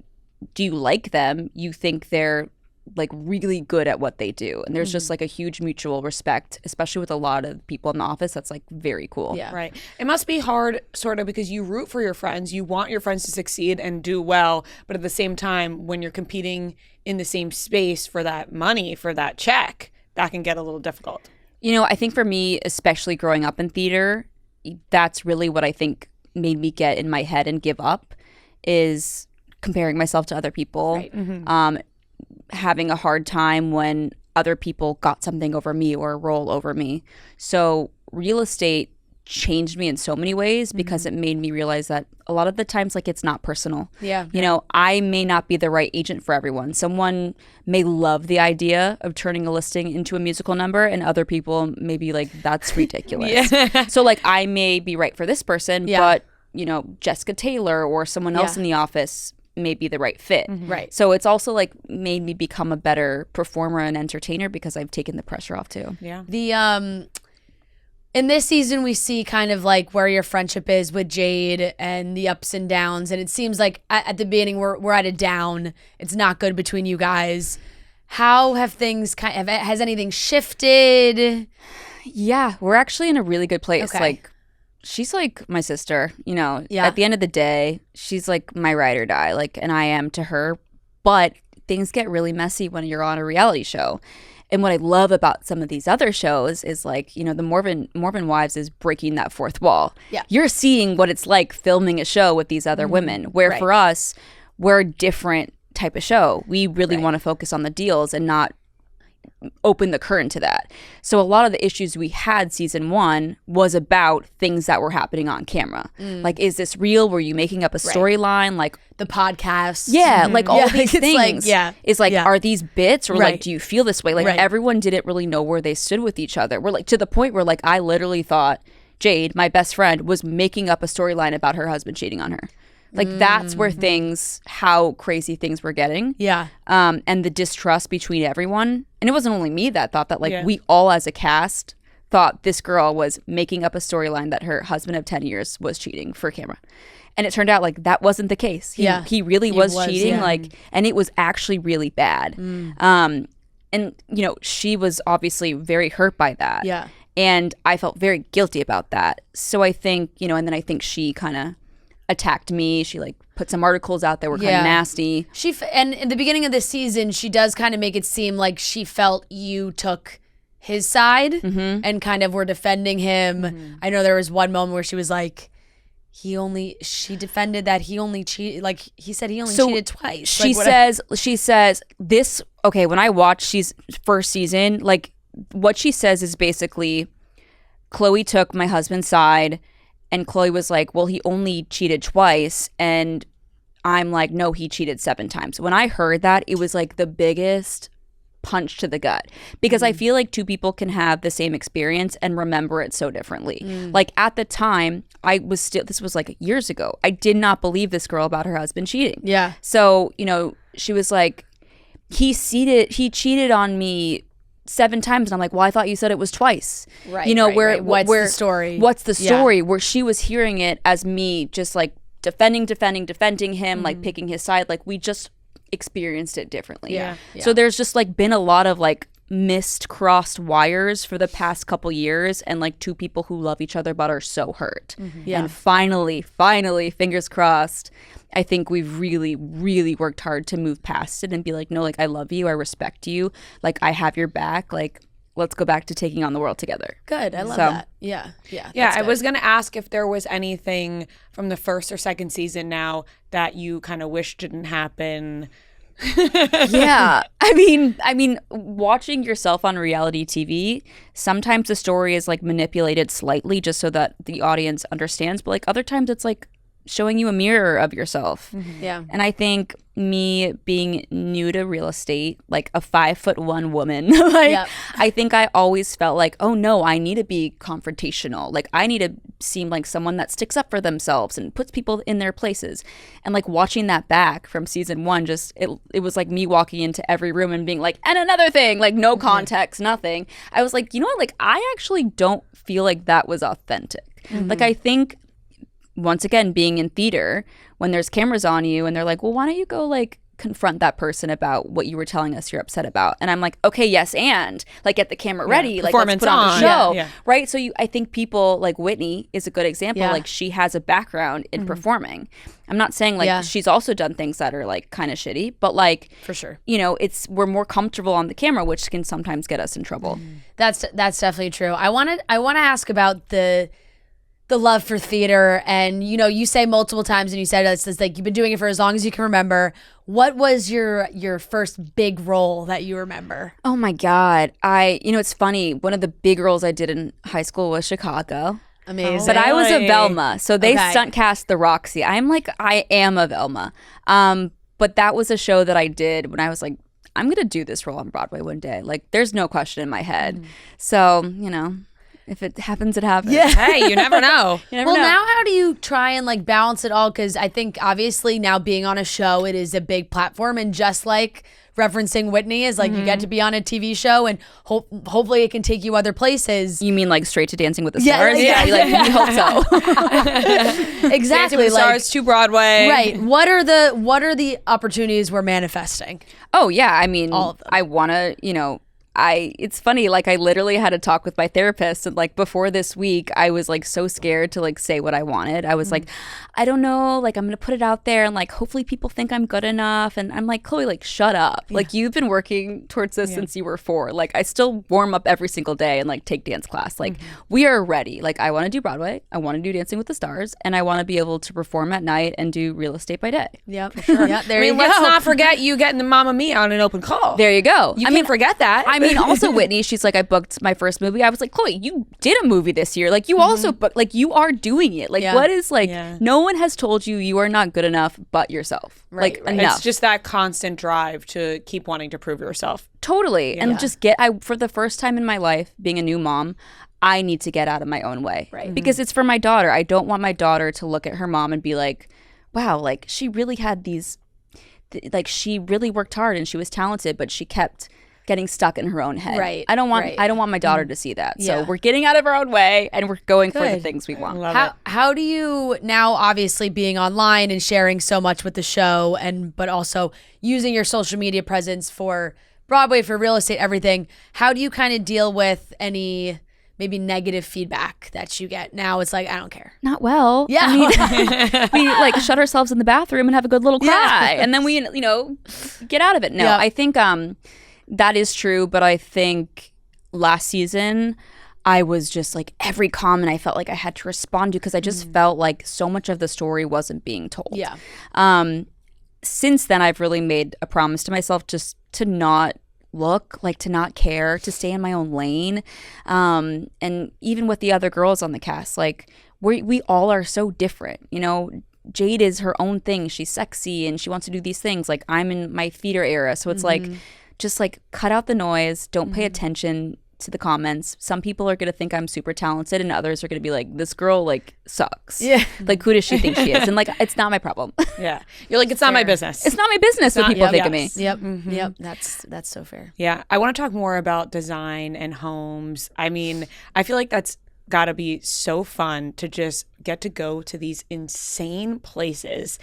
do you like them, you think they're like really good at what they do, and there's just like a huge mutual respect, especially with a lot of people in the office. That's like very cool. Yeah. Right. It must be hard sort of because you root for your friends, you want your friends to succeed and do well, but at the same time when you're competing in the same space for that money, for that check, that can get a little difficult. You know, I think for me, especially growing up in theater, that's really what I think made me get in my head and give up, is comparing myself to other people, right. Having a hard time when other people got something over me or a role over me. So real estate changed me in so many ways because it made me realize that a lot of the times, like, it's not personal. Yeah. You know, I may not be the right agent for everyone. Someone may love the idea of turning a listing into a musical number, and other people may be like, that's ridiculous. So like, I may be right for this person, but you know, Jessica Taylor or someone else in the office may be the right fit. Right. So it's also like made me become a better performer and entertainer because I've taken the pressure off too. Yeah. The in this season we see kind of like where your friendship is with Jade and the ups and downs, and it seems like at the beginning we're at a down. It's not good between you guys. How have things has anything shifted? Yeah, we're actually in a really good place. Okay. Like, she's like my sister, you know. Yeah. At the end of the day, she's like my ride or die, like, and I am to her. But things get really messy when you're on a reality show. And what I love about some of these other shows is, like, you know, the Mormon Wives is breaking that fourth wall. Yeah. You're seeing what it's like filming a show with these other women, where for us, we're a different type of show. We really want to focus on the deals and not open the curtain to that. So a lot of the issues we had season 1 was about things that were happening on camera. Like, is this real? Were you making up a storyline? Like The podcast. yeah, like all these it's things. Are these bits, or like, do you feel this way? Like everyone didn't really know where they stood with each other. We're like, to the point where, like, I literally thought Jade, my best friend, was making up a storyline about her husband cheating on her. Like, that's where how crazy things were getting. Yeah. And the distrust between everyone. And it wasn't only me that thought that, like, we all as a cast thought this girl was making up a storyline that her husband of 10 years was cheating for camera. And it turned out, like, that wasn't the case. He really was cheating, like, and it was actually really bad. And, you know, she was obviously very hurt by that. Yeah. And I felt very guilty about that. So I think, you know, and then I think she kind of attacked me. She, like, put some articles out that were kind of nasty. And in the beginning of this season, she does kind of make it seem like she felt you took his side and kind of were defending him. I know there was one moment where she was like, she defended that he only cheated, like, he said he only cheated twice. She says this, okay, when I watched she's first season, like, what she says is basically, Chloe took my husband's side, and Chloe was like, well, he only cheated twice. And I'm like, no, he cheated 7 times. When I heard that, it was like the biggest punch to the gut, because I feel like 2 people can have the same experience and remember it so differently. Like, at the time, this was like years ago, I did not believe this girl about her husband cheating. Yeah. So, you know, she was like, he cheated on me 7 times, and I'm like, well, I thought you said it was twice. Right. You know, what's the story? What's the story? Where she was hearing it as me just, like, defending him, like, picking his side. Like, we just experienced it differently. Yeah. So there's just, like, been a lot of, like, missed crossed wires for the past couple years, and, like, 2 people who love each other but are so hurt. And finally, fingers crossed, I think we've really, really worked hard to move past it and be like, no, like, I love you, I respect you, like, I have your back, like, let's go back to taking on the world together. Good. I love that. Yeah. I was going to ask if there was anything from the first or second season now that you kind of wish didn't happen, Yeah. I mean, watching yourself on reality TV, sometimes the story is like manipulated slightly just so that the audience understands, but like other times it's like showing you a mirror of yourself. Yeah. And I think me being new to real estate, like a 5'1" woman, like I think I always felt like, oh no, I need to be confrontational. Like I need to seem like someone that sticks up for themselves and puts people in their places. And like watching that back from season 1, just it was like me walking into every room and being like, and another thing, like no context, nothing. I was like, you know what? Like I actually don't feel like that was authentic. Like I think once again, being in theater, when there's cameras on you and they're like, well, why don't you go like confront that person about what you were telling us you're upset about? And I'm like, okay, yes, and like get the camera ready, like let's put on the show, right? So I think people like Whitney is a good example. Like she has a background in performing. I'm not saying like she's also done things that are like kind of shitty, but like for sure, you know, we're more comfortable on the camera, which can sometimes get us in trouble. That's definitely true. I want to ask about the love for theater, and you know, you say multiple times, and you said it's like you've been doing it for as long as you can remember. What was your first big role that you remember? Oh my God, it's funny. One of the big roles I did in high school was Chicago. Amazing. But I was a Velma, so they stunt cast the Roxy. I am a Velma. But that was a show that I did when I was like, I'm gonna do this role on Broadway one day. Like, there's no question in my head. So you know. If it happens, it happens. Yeah. Hey, you never know. Now how do you try and like balance it all? Because I think obviously now being on a show, it is a big platform, and just like referencing Whitney is like you get to be on a TV show, and hopefully it can take you other places. You mean like straight to Dancing with the Stars? We hope so. Exactly. Dancing with the Stars to Broadway. Right. What are the opportunities we're manifesting? Oh yeah, I mean, all of them. I want to, it's funny, like I literally had a talk with my therapist, and like before this week I was like so scared to like say what I wanted. I was like, I don't know, like I'm gonna put it out there and like hopefully people think I'm good enough. And I'm like, Chloe, like shut up. Like you've been working towards this since you were 4. Like I still warm up every single day and like take dance class. Like we are ready. Like I want to do Broadway, I want to do Dancing with the Stars, and I want to be able to perform at night and do real estate by day. Yep, for sure. Yep, there you go. Let's not forget you getting the Mamma Mia on an open call. There you go. I mean, forget that. I mean, also Whitney, she's like, I booked my first movie. I was like, Chloe, you did a movie this year. Like you also booked, like you are doing it. Like what is like, no one has told you are not good enough but yourself. Right, like enough. It's just that constant drive to keep wanting to prove yourself. Totally. And just for the first time in my life, being a new mom, I need to get out of my own way. Right. Because it's for my daughter. I don't want my daughter to look at her mom and be like, wow, like she really had these, like she really worked hard and she was talented, but she kept getting stuck in her own head. Right. I don't want my daughter to see that. So we're getting out of our own way and we're going for the things we want. How do you now, obviously being online and sharing so much with the show, but also using your social media presence for Broadway, for real estate, everything, how do you kind of deal with any maybe negative feedback that you get? Now it's like, I don't care. Not well. Yeah. I mean, we like shut ourselves in the bathroom and have a good little cry and then we, get out of it. No, I think that is true, but I think last season I was just like every comment I felt like I had to respond to because I just felt like so much of the story wasn't being told. Yeah. Since then, I've really made a promise to myself just to not look, like to not care, to stay in my own lane. And even with the other girls on the cast, like we all are so different, Jade is her own thing. She's sexy and she wants to do these things. Like I'm in my theater era. So it's like, just like cut out the noise. Don't pay attention to the comments. Some people are going to think I'm super talented and others are going to be like, this girl like sucks. Yeah. Like who does she think she is? And like, it's not my problem. Yeah. You're like, it's not my business. It's not my business what people think of me. Yep. Yep. That's so fair. Yeah. I want to talk more about design and homes. I mean, I feel like that's got to be so fun to just get to go to these insane places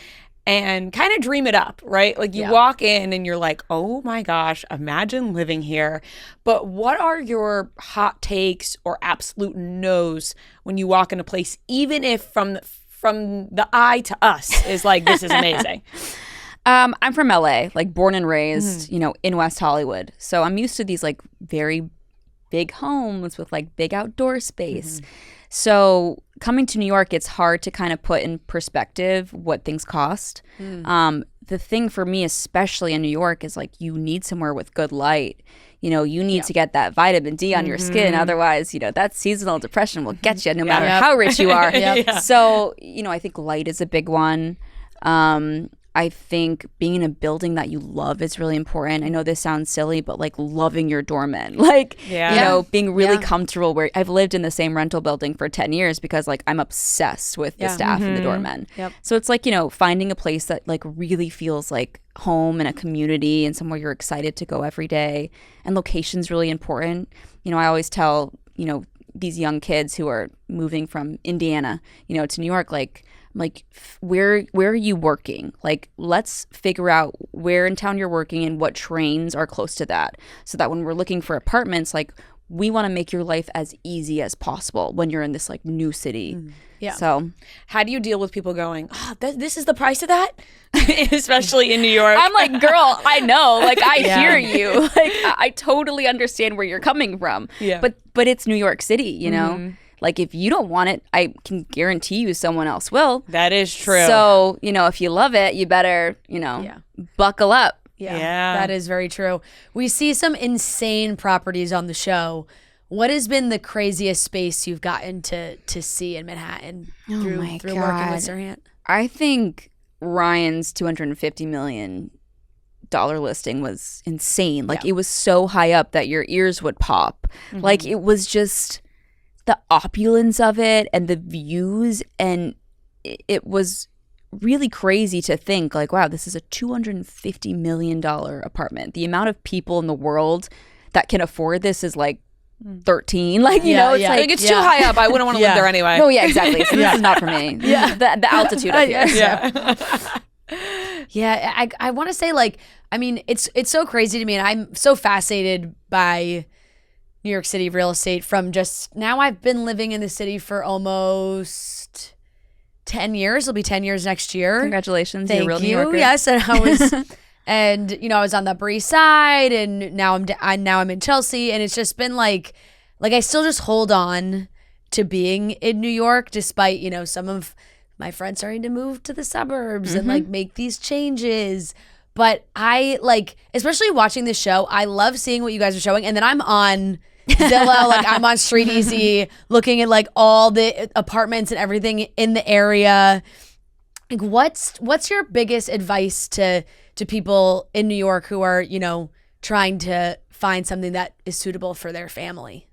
and kind of dream it up, right? Like you walk in and you're like, oh my gosh, imagine living here. But what are your hot takes or absolute no's when you walk in a place, even if from the eye to us is like, this is amazing? I'm from LA, like born and raised, in West Hollywood. So I'm used to these like very big homes with like big outdoor space. So coming to New York, it's hard to kind of put in perspective what things cost. The thing for me, especially in New York, is like you need somewhere with good light. You know, you need to get that vitamin D on your skin. Otherwise, you know, that seasonal depression will get you no matter how rich you are. So, you know, I think light is a big one. I think being in a building that you love is really important. I know this sounds silly, but like loving your doorman, like, you know, being really comfortable where I've lived in the same rental building for 10 years because like I'm obsessed with the staff and the doormen. So it's like, you know, finding a place that like really feels like home and a community and somewhere you're excited to go every day. And location's really important. You know, I always tell, you know, these young kids who are moving from Indiana, you know, to New York, like where are you working? Like, let's figure out where in town you're working and what trains are close to that, so that when we're looking for apartments, like we want to make your life as easy as possible when you're in this like new city. So how do you deal with people going, this is the price of that? Especially in New York. I'm like, girl, I know, like I hear you, like I totally understand where you're coming from. But it's New York City, you know. Like, if you don't want it, I can guarantee you someone else will. That is true. So, you know, if you love it, you better, you know, buckle up. That is very true. We see some insane properties on the show. What has been the craziest space you've gotten to see in Manhattan through working with Serhant? I think Ryan's $250 million listing was insane. Like, it was so high up that your ears would pop. Like, it was just the opulence of it and the views, and it was really crazy to think like, wow, this is a $250 million apartment. The amount of people in the world that can afford this is like 13. Like, you know, it's like it's too high up. I wouldn't want to live there anyway. No, exactly. So this is not for me. The altitude up here. I want to say, like, I mean, it's so crazy to me, and I'm so fascinated by New York City real estate from just now. I've been living in the city for almost 10 years. It'll be 10 years next year. Congratulations. Thank you're a real you. New Yorker. Yes. And I was, and you know, I was on the Upper East Side, and now I'm in Chelsea, and it's just been like I still just hold on to being in New York, despite, you know, some of my friends starting to move to the suburbs and like make these changes. But I like, especially watching this show, I love seeing what you guys are showing, and then I'm on Zillow, like I'm on Street Easy looking at like all the apartments and everything in the area. Like, what's your biggest advice to people in New York who are, you know, trying to find something that is suitable for their family?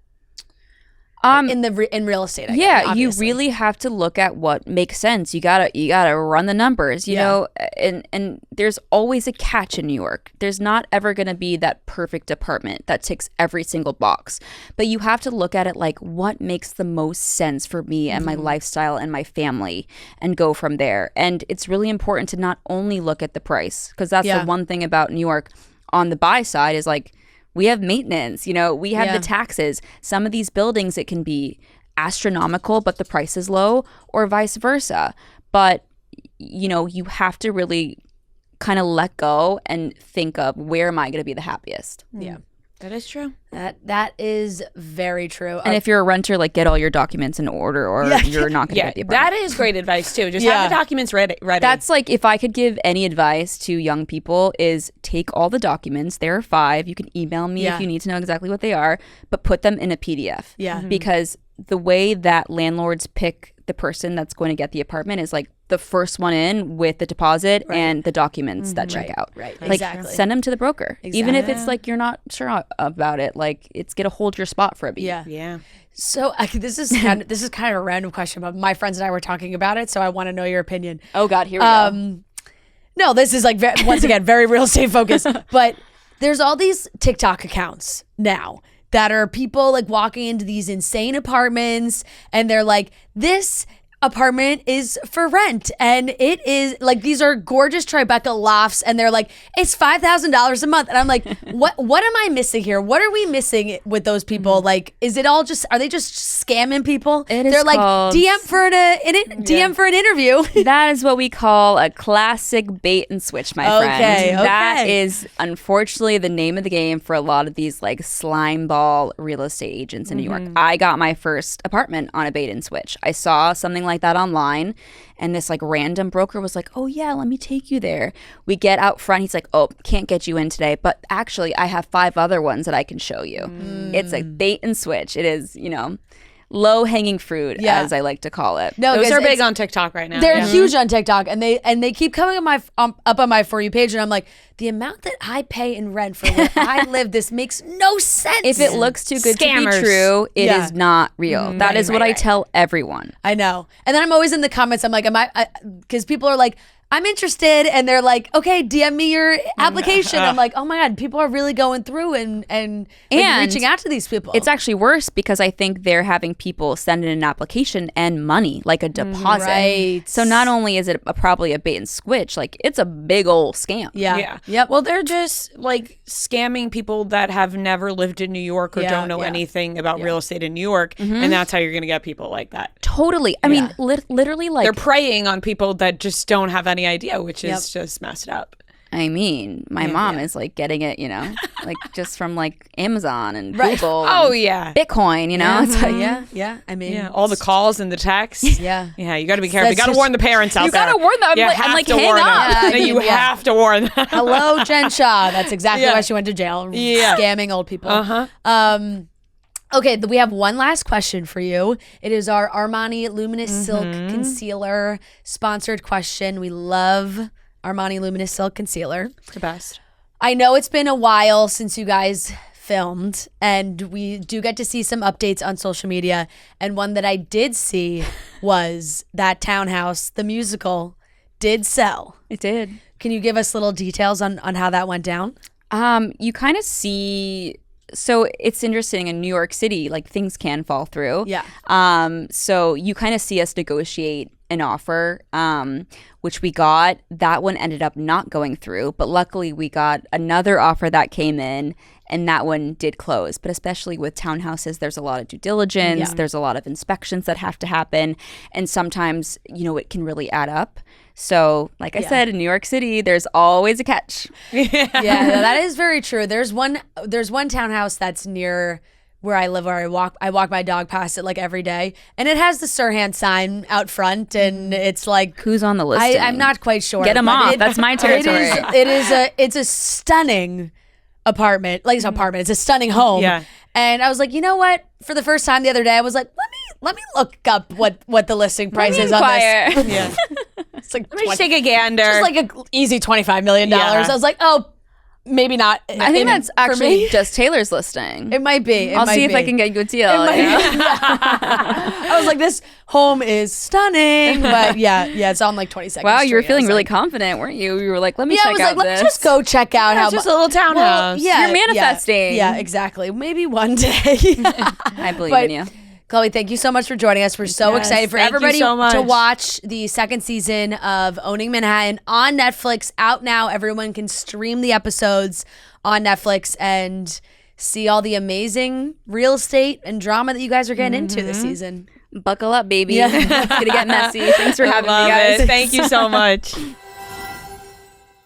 In real estate, I guess, you obviously. really have to look at what makes sense. You gotta run the numbers, you know. And there's always a catch in New York. There's not ever gonna be that perfect apartment that ticks every single box. But you have to look at it like, what makes the most sense for me and my lifestyle and my family, and go from there. And it's really important to not only look at the price, because that's the one thing about New York on the buy side is like, we have maintenance, you know, we have the taxes. Some of these buildings, it can be astronomical, but the price is low, or vice versa. But, you know, you have to really kind of let go and think of, where am I going to be the happiest? Yeah. That is true. That is very true. And if you're a renter, like, get all your documents in order, or you're not going to get the apartment. That is great advice too. Just have the documents ready. That's like, if I could give any advice to young people, is take all the documents. There are 5. You can email me if you need to know exactly what they are, but put them in a PDF. Yeah. Because the way that landlords pick the person that's going to get the apartment is like the first one in with the deposit and the documents that check out. Right. Like, Exactly. send them to the broker. Even if it's like you're not sure about it, like, it's going to hold your spot for a beat. Yeah. So this is kind of a random question, but my friends and I were talking about it, so I want to know your opinion. Oh God, here we go. No, this is like once again very real estate focused, but there's all these TikTok accounts now that are people like walking into these insane apartments, and they're like, this apartment is for rent, and it is like, these are gorgeous Tribeca lofts, and they're like, it's $5,000 a month, and I'm like, what am I missing here? What are we missing with those people? Like, is it all just, are they just scamming people? They're like, DM for an interview. That is what we call a classic bait and switch, my friend. That is unfortunately the name of the game for a lot of these like slime ball real estate agents in New York. I got my first apartment on a bait and switch. I saw something like that online, and this like random broker was like, oh yeah, let me take you there. We get out front, he's like, oh, can't get you in today, but actually I have 5 other ones that I can show you. It's a bait and switch. It is, low-hanging fruit, as I like to call it. No, those are big on TikTok right now. They're huge on TikTok, and they keep coming up on my For You page, and I'm like, the amount that I pay in rent for where I live, this makes no sense. If it looks too good to be true, it is not real. That is what I tell everyone. I know. And then I'm always in the comments, I'm like, because people are like, I'm interested, and they're like, okay, DM me your application. I'm like, oh my God, people are really going through and reaching out to these people. It's actually worse because I think they're having people send in an application and money, like a deposit. Right. So not only is it probably a bait and switch, like it's a big old scam. Yeah. Yep. Well, they're just like scamming people that have never lived in New York or don't know anything about real estate in New York, and that's how you're going to get people like that. Totally. I mean, literally, like they're preying on people that just don't have any idea, which is just messed up. I mean, my mom is like getting it, like just from like Amazon and Google. And Bitcoin, It's like, I mean, all the calls and the texts. Yeah, you got to be careful. You got to warn the parents out there. You got to warn them. I'm like, hang up. You have to warn them. Hello, Jen Shaw. That's exactly why she went to jail. Scamming old people. Okay, we have one last question for you. It is our Armani Luminous Silk Concealer sponsored question. We love Armani Luminous Silk Concealer. The best. I know it's been a while since you guys filmed, and we do get to see some updates on social media. And one that I did see was that Townhouse, the musical, did sell. It did. Can you give us little details on how that went down? You kind of see... So it's interesting in New York City, like things can fall through. Yeah. So you kind of see us negotiate an offer, which we got. That one ended up not going through, but luckily we got another offer that came in, and that one did close. But especially with townhouses, there's a lot of due diligence. Yeah. There's a lot of inspections that have to happen. And sometimes, it can really add up. So, like I said, in New York City, there's always a catch. Yeah, that is very true. There's one townhouse that's near where I live, where I walk my dog past it like every day, and it has the Serhant sign out front, and it's like, who's on the list? I'm not quite sure. Get them off. That's my territory. It's a stunning apartment. Like, it's an apartment. It's a stunning home. Yeah. And I was like, you know what? For the first time the other day, I was like, let me look up what the listing price is on this. Yeah. It's like let me take a gander. Just like an easy $25 million. I was like, oh, maybe not. I think that's actually just Taylor's listing. It might be. I'll see if I can get you a deal. I was like, this home is stunning, but it's on like 22nd Wow, Street. you were feeling really confident, weren't you? You were like, let me check out this. Let me just go check out how. It's just a little townhouse. Well, you're manifesting. Yeah, exactly. Maybe one day. I believe in you. Chloe, thank you so much for joining us. We're so excited for everybody to watch the second season of Owning Manhattan on Netflix. Out now. Everyone can stream the episodes on Netflix and see all the amazing real estate and drama that you guys are getting into this season. Buckle up, baby. It's going to get messy. Thanks for having me, guys. Thank you so much.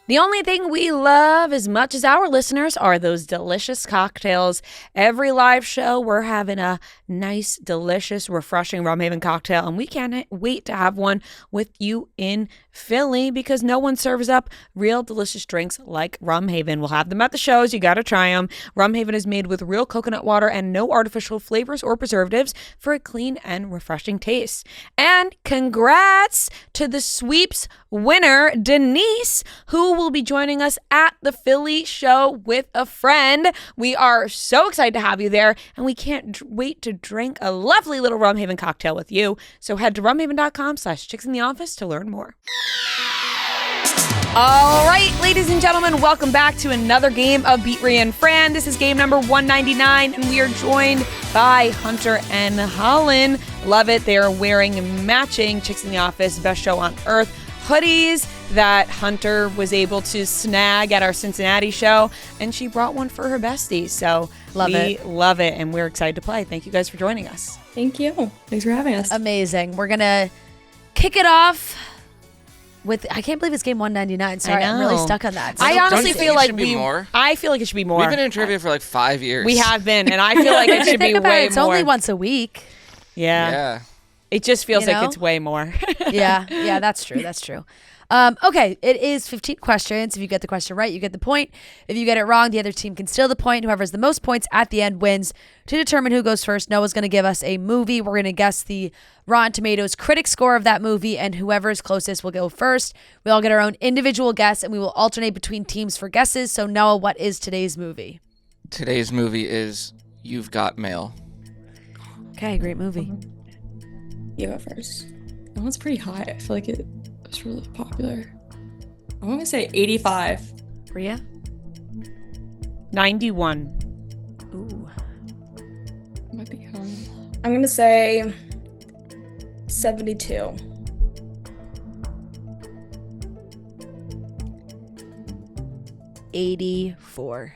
The only thing we love as much as our listeners are those delicious cocktails. Every live show, we're having a nice, delicious, refreshing Rumhaven cocktail, and we can't wait to have one with you in Philly because no one serves up real delicious drinks like Rumhaven. We'll have them at the shows. You got to try them. Rumhaven is made with real coconut water and no artificial flavors or preservatives for a clean and refreshing taste. And congrats to the sweeps winner, Denise, who will be joining us at the Philly show with a friend. We are so excited to have you there, and we can't wait to drink a lovely little Rumhaven cocktail with you. So head to rumhaven.com/chicksintheoffice to learn more. All right, ladies and gentlemen, welcome back to another game of Beat Ria and Fran. This is game number 199, and we are joined by Hunter and Hollyn. Love it. They are wearing matching Chicks in the Office Best Show on Earth hoodies that Hunter was able to snag at our Cincinnati show, and she brought one for her bestie. So love it, and we're excited to play. Thank you guys for joining us. Thank you. Thanks for having us. Amazing. We're going to kick it off with, I can't believe it's game 199. Sorry, I'm really stuck on that. I honestly feel like I feel like it should be more. We've been in trivia for like 5 years. We have been, and I feel like it should be way more. It's only once a week. Yeah. It just feels like it's way more. Yeah, that's true. That's true. Okay, it is 15 questions. If you get the question right, you get the point. If you get it wrong, the other team can steal the point. Whoever has the most points at the end wins. To determine who goes first, Noah's going to give us a movie. We're going to guess the Rotten Tomatoes critic score of that movie, and whoever is closest will go first. We all get our own individual guess, and we will alternate between teams for guesses. So, Noah, what is today's movie? Today's movie is You've Got Mail. Okay, great movie. You go first. That one's pretty high. I feel like it was really popular. I'm going to say 85. Ria? 91. Ooh. Might be high. I'm going to say 72. 84.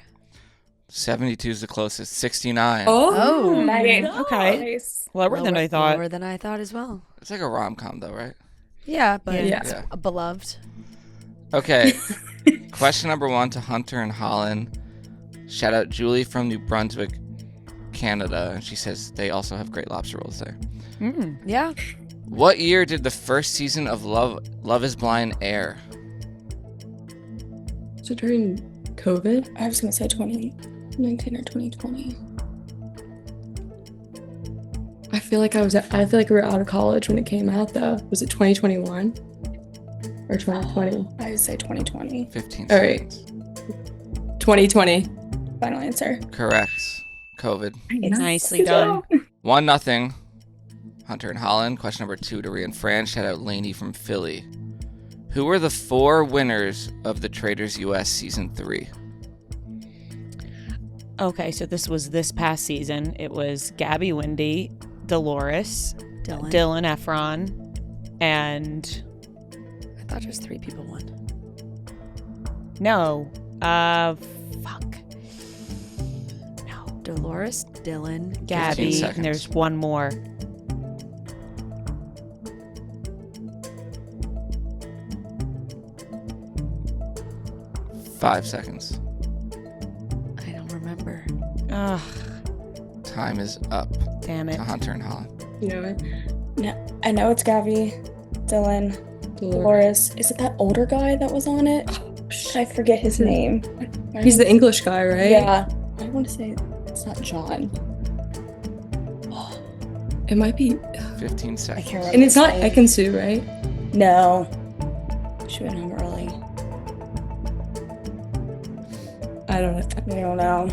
72 is the closest. 69. Oh, Nice. Okay. Nice. Lower than I thought. Lower than I thought as well. It's like a rom-com though, right? Yeah, but Yeah. it's beloved. Okay. Question number 1 to Hunter and Hollyn. Shout out Julie from New Brunswick, Canada. And she says they also have great lobster rolls there. Yeah. What year did the first season of Love is Blind air? So during COVID? I was going to say 2019 or 2020. I feel like we were out of college when it came out though. Was it 2021? Or 2020? I would say 2020. 15 All right. seconds. 2020. Final answer. Correct. COVID. Nicely done. 1-0. Hunter and Hollyn. Question number 2 to Ria and Fran. Shout out Lainey from Philly. Who were the 4 winners of the Traders US Season 3? Okay, so this was this past season. It was Gabby Wendy, Dolores, Dylan Efron, and I thought just 3 people won. no, fuck. No, Dolores, Dylan, Gabby, seconds. and there's one more. Five seconds. I don't remember. Ugh, Time is up damn it. to Hunter and Hollyn. You know it? No, I know it's Gabby, Dylan, Dolores. Is it that older guy that was on it? I forget his name. He's the English guy, right? Yeah. I want to say it's not John. It might be. 15 I seconds. can't remember. And it's his not name. Ekin-Su, right? No. She went home early. I don't know. I don't know.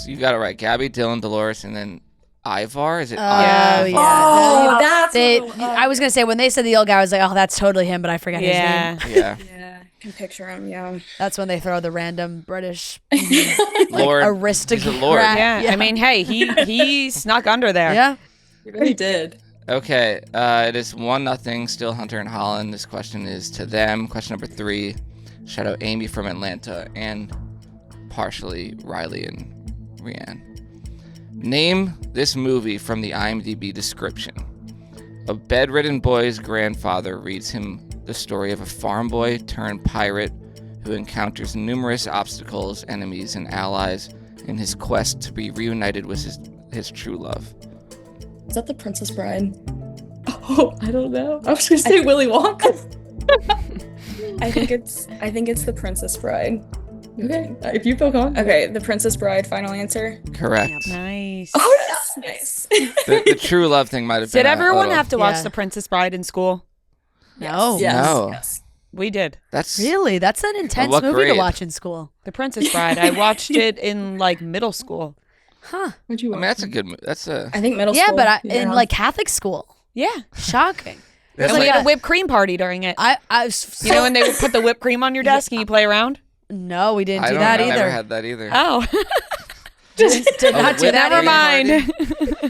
You got it right. Gabby, Dylan, Dolores, and then Ivar. Is it? Oh, Ivar? yeah. Oh, that's I was going to say, when they said the old guy, I was like, oh, that's totally him, but I forget his name. Yeah. Yeah, I can picture him, yeah. That's when they throw the random British Lord. aristocrat. He's a lord. Yeah, I mean, hey, he snuck under there. Yeah. He really did. Okay. It is 1-0. Still Hunter and Hollyn. This question is to them. Question number 3. Shout out Amy from Atlanta and partially Riley and Rianne. Name this movie from the IMDb description. A bedridden boy's grandfather reads him the story of a farm boy turned pirate who encounters numerous obstacles, enemies, and allies in his quest to be reunited with his true love. Is that The Princess Bride? Oh, I don't know. I was going to say Willy Wonka. I think it's The Princess Bride. Okay. If you feel confident. Okay, The Princess Bride, final answer. Correct. Nice. Oh, nice. The true love thing might have been. Did everyone have to watch Yeah. The Princess Bride in school? No. Yes. No. Yes. We did. That's Really? That's an intense what movie to grade? watch in school. The Princess Bride. I watched it in like middle school. Huh. What'd you I watch? mean, that's a good movie. That's a. I think middle Yeah, school. but in like Catholic school. Yeah. Shocking. It's like a whipped cream party during it. You know when they put the whipped cream on your desk and you play around? No, we didn't do that either. I never had that either. Oh. did not do that. Never mind.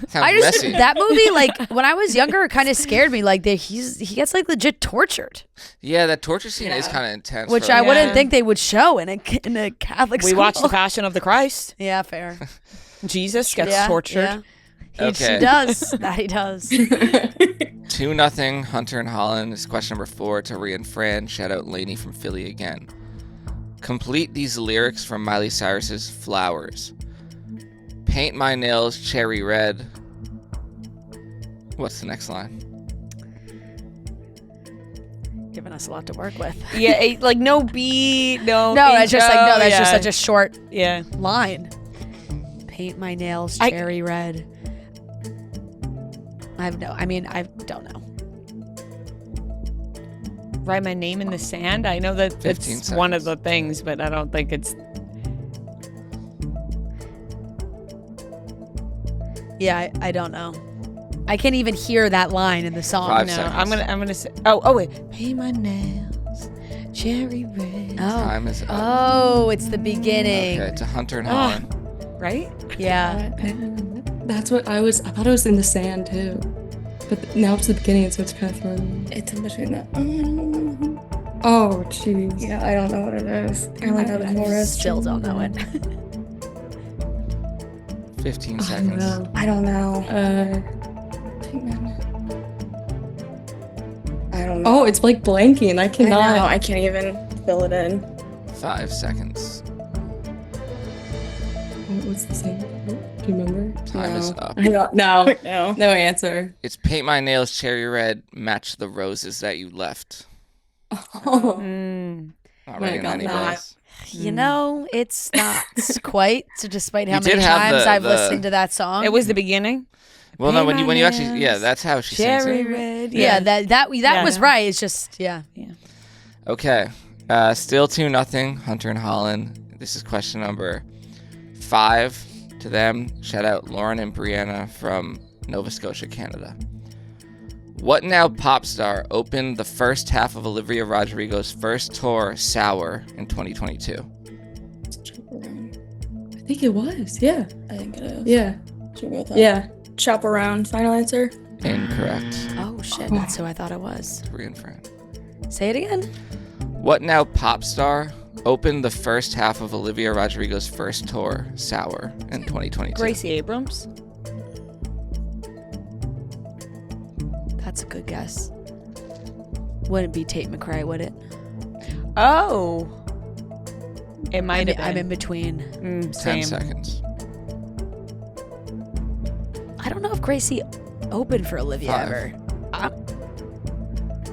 Sounds messy. That movie, like when I was younger, it kind of scared me. Like he gets like legit tortured. Yeah, that torture scene is kind of intense. Which I wouldn't think they would show in a Catholic school. We watched The Passion of the Christ. Yeah, fair. Jesus gets tortured. Yeah. He does. That he does. 2-0 Hunter and Hollyn. This is question number 4 to Ria and Fran. Shout out Lainey from Philly again. Complete these lyrics from Miley Cyrus's Flowers. Paint my nails cherry red. What's the next line? Giving us a lot to work with. Yeah, like no beat, no. No, that's just like that's just such a short line. Paint my nails cherry red. I don't know. Write my name in the sand. I know that it's one of the things, but I don't think it's. Yeah, I don't know. I can't even hear that line in the song. 5 seconds. I'm gonna say. Oh wait. Paint my nails cherry red. Time is up. Oh, it's the beginning. Okay, to Hunter and Hollyn. Right? Yeah. That's what I was. I thought it was in the sand too, but now it's the beginning, so it's kind of thrown. It's in between that. Oh, jeez. Yeah, I don't know what it is. I still don't know it. 15 seconds. I don't know. I don't know. Oh, it's like blanking. I cannot. I know. I can't even fill it in. 5 seconds. What's the same? Do you remember? Time is up. No answer. It's paint my nails cherry red, match the roses that you left. Oh. Not ringing any bells. You know, it's not quite. So despite how You many did have times the- I've the- listened to that song, It was the beginning. Well, no, when you actually, that's how she sings Cherry it. red. yeah, that was right. It's just Okay, still 2-0 Hunter and Hollyn. This is question number 5 to them. Shout out Lauren and Brianna from Nova Scotia, Canada. What now pop star opened the first half of Olivia Rodrigo's first tour, Sour, in 2022? I think it was. Yeah. I think it is. Yeah. Should we go with that? Yeah. Chop around. Final answer. Incorrect. oh shit, that's who I thought it was. Ria and Fran. Say it again. What now pop star opened the first half of Olivia Rodrigo's first tour, Sour, in 2022? Gracie Abrams. That's a good guess. Wouldn't be Tate McRae, would it? Oh. It might have been. I'm in between. 10 Same. seconds. I don't know if Gracie opened for Olivia 5. ever.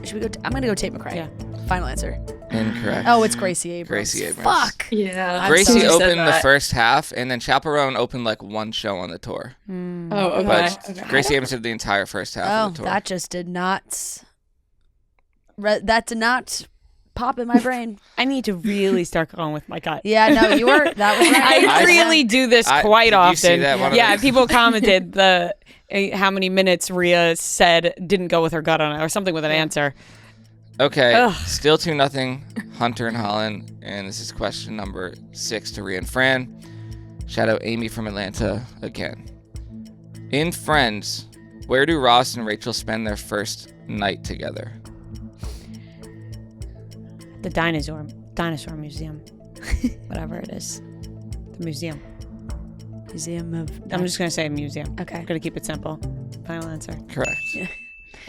Should we go? I'm gonna go Tate McRae. Yeah. Final answer. Incorrect. Oh, it's Gracie Abrams. Gracie Abrams. Fuck. Yeah. I'm Gracie sorry. opened the first half, and then Chaperone opened like one show on the tour. Oh, okay. But Gracie Abrams did the entire first half Oh, of the tour. that just did not. That did not pop in my brain. I need to really start going with my gut. Yeah, no, you were. That was right. I really do this quite did you often. see that one of Yeah, the- people commented how many minutes Ria said didn't go with her gut on it, or something with an answer. Okay, Ugh. still 2-0 Hunter and Hollyn, and this is question number 6 to Ria and Fran. Shout out Amy from Atlanta again. In Friends, where do Ross and Rachel spend their first night together? The dinosaur museum, whatever it is, the museum. Museum of. I'm just gonna say museum. Okay. I'm gonna keep it simple. Final answer. Correct.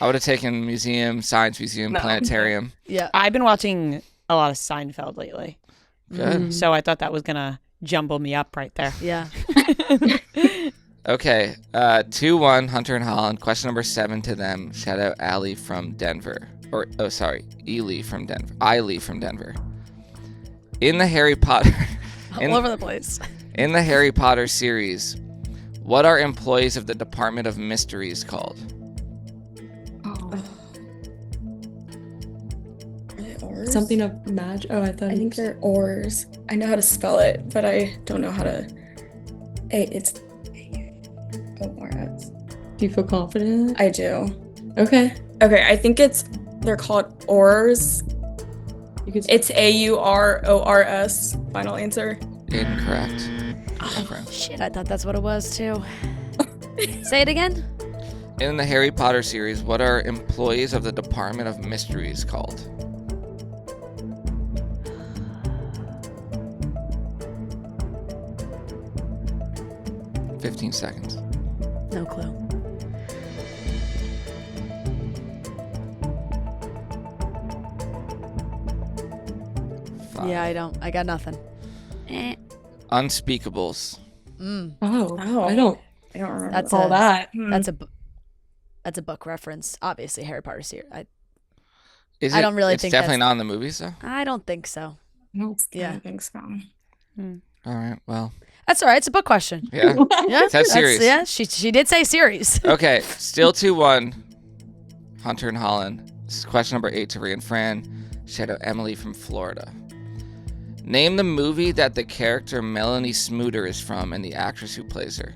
I would have taken museum, science museum, planetarium. Yeah. I've been watching a lot of Seinfeld lately, Good. so I thought that was gonna jumble me up right there. Yeah. Okay, 2-1 Hunter and Hollyn. Question number 7 to them. Shout out Ely from Denver. Ely from Denver. Eiley from Denver. In the Harry Potter... All over the place. In the Harry Potter series, what are employees of the Department of Mysteries called? Are they oars? Something of magic. Oh, I thought. I think they're oars. I know how to spell it, but I don't know how to. It's O-R-S. Do you feel confident? I do. Okay. Okay, I think they're called Oars. It's AURORS. Final answer. Incorrect. Shit, I thought that's what it was too. Say it again. In the Harry Potter series, what are employees of the Department of Mysteries called? $15 seconds. No clue. Yeah, I don't. I got nothing. Unspeakables. Oh, I don't remember That's all that. That's a book reference. Obviously, Harry Potter series. I Is don't really it's think definitely that's- not in the movies, though? I don't think so. I Yeah. don't think so. All right, well, That's all right. It's a book question. yeah. Yeah, It says series. Yeah, she did say series. Okay, still 2-1. Hunter and Hollyn. This is question number 8 to Ria and Fran. Shadow Emily from Florida. Name the movie that the character Melanie Smooter is from and the actress who plays her.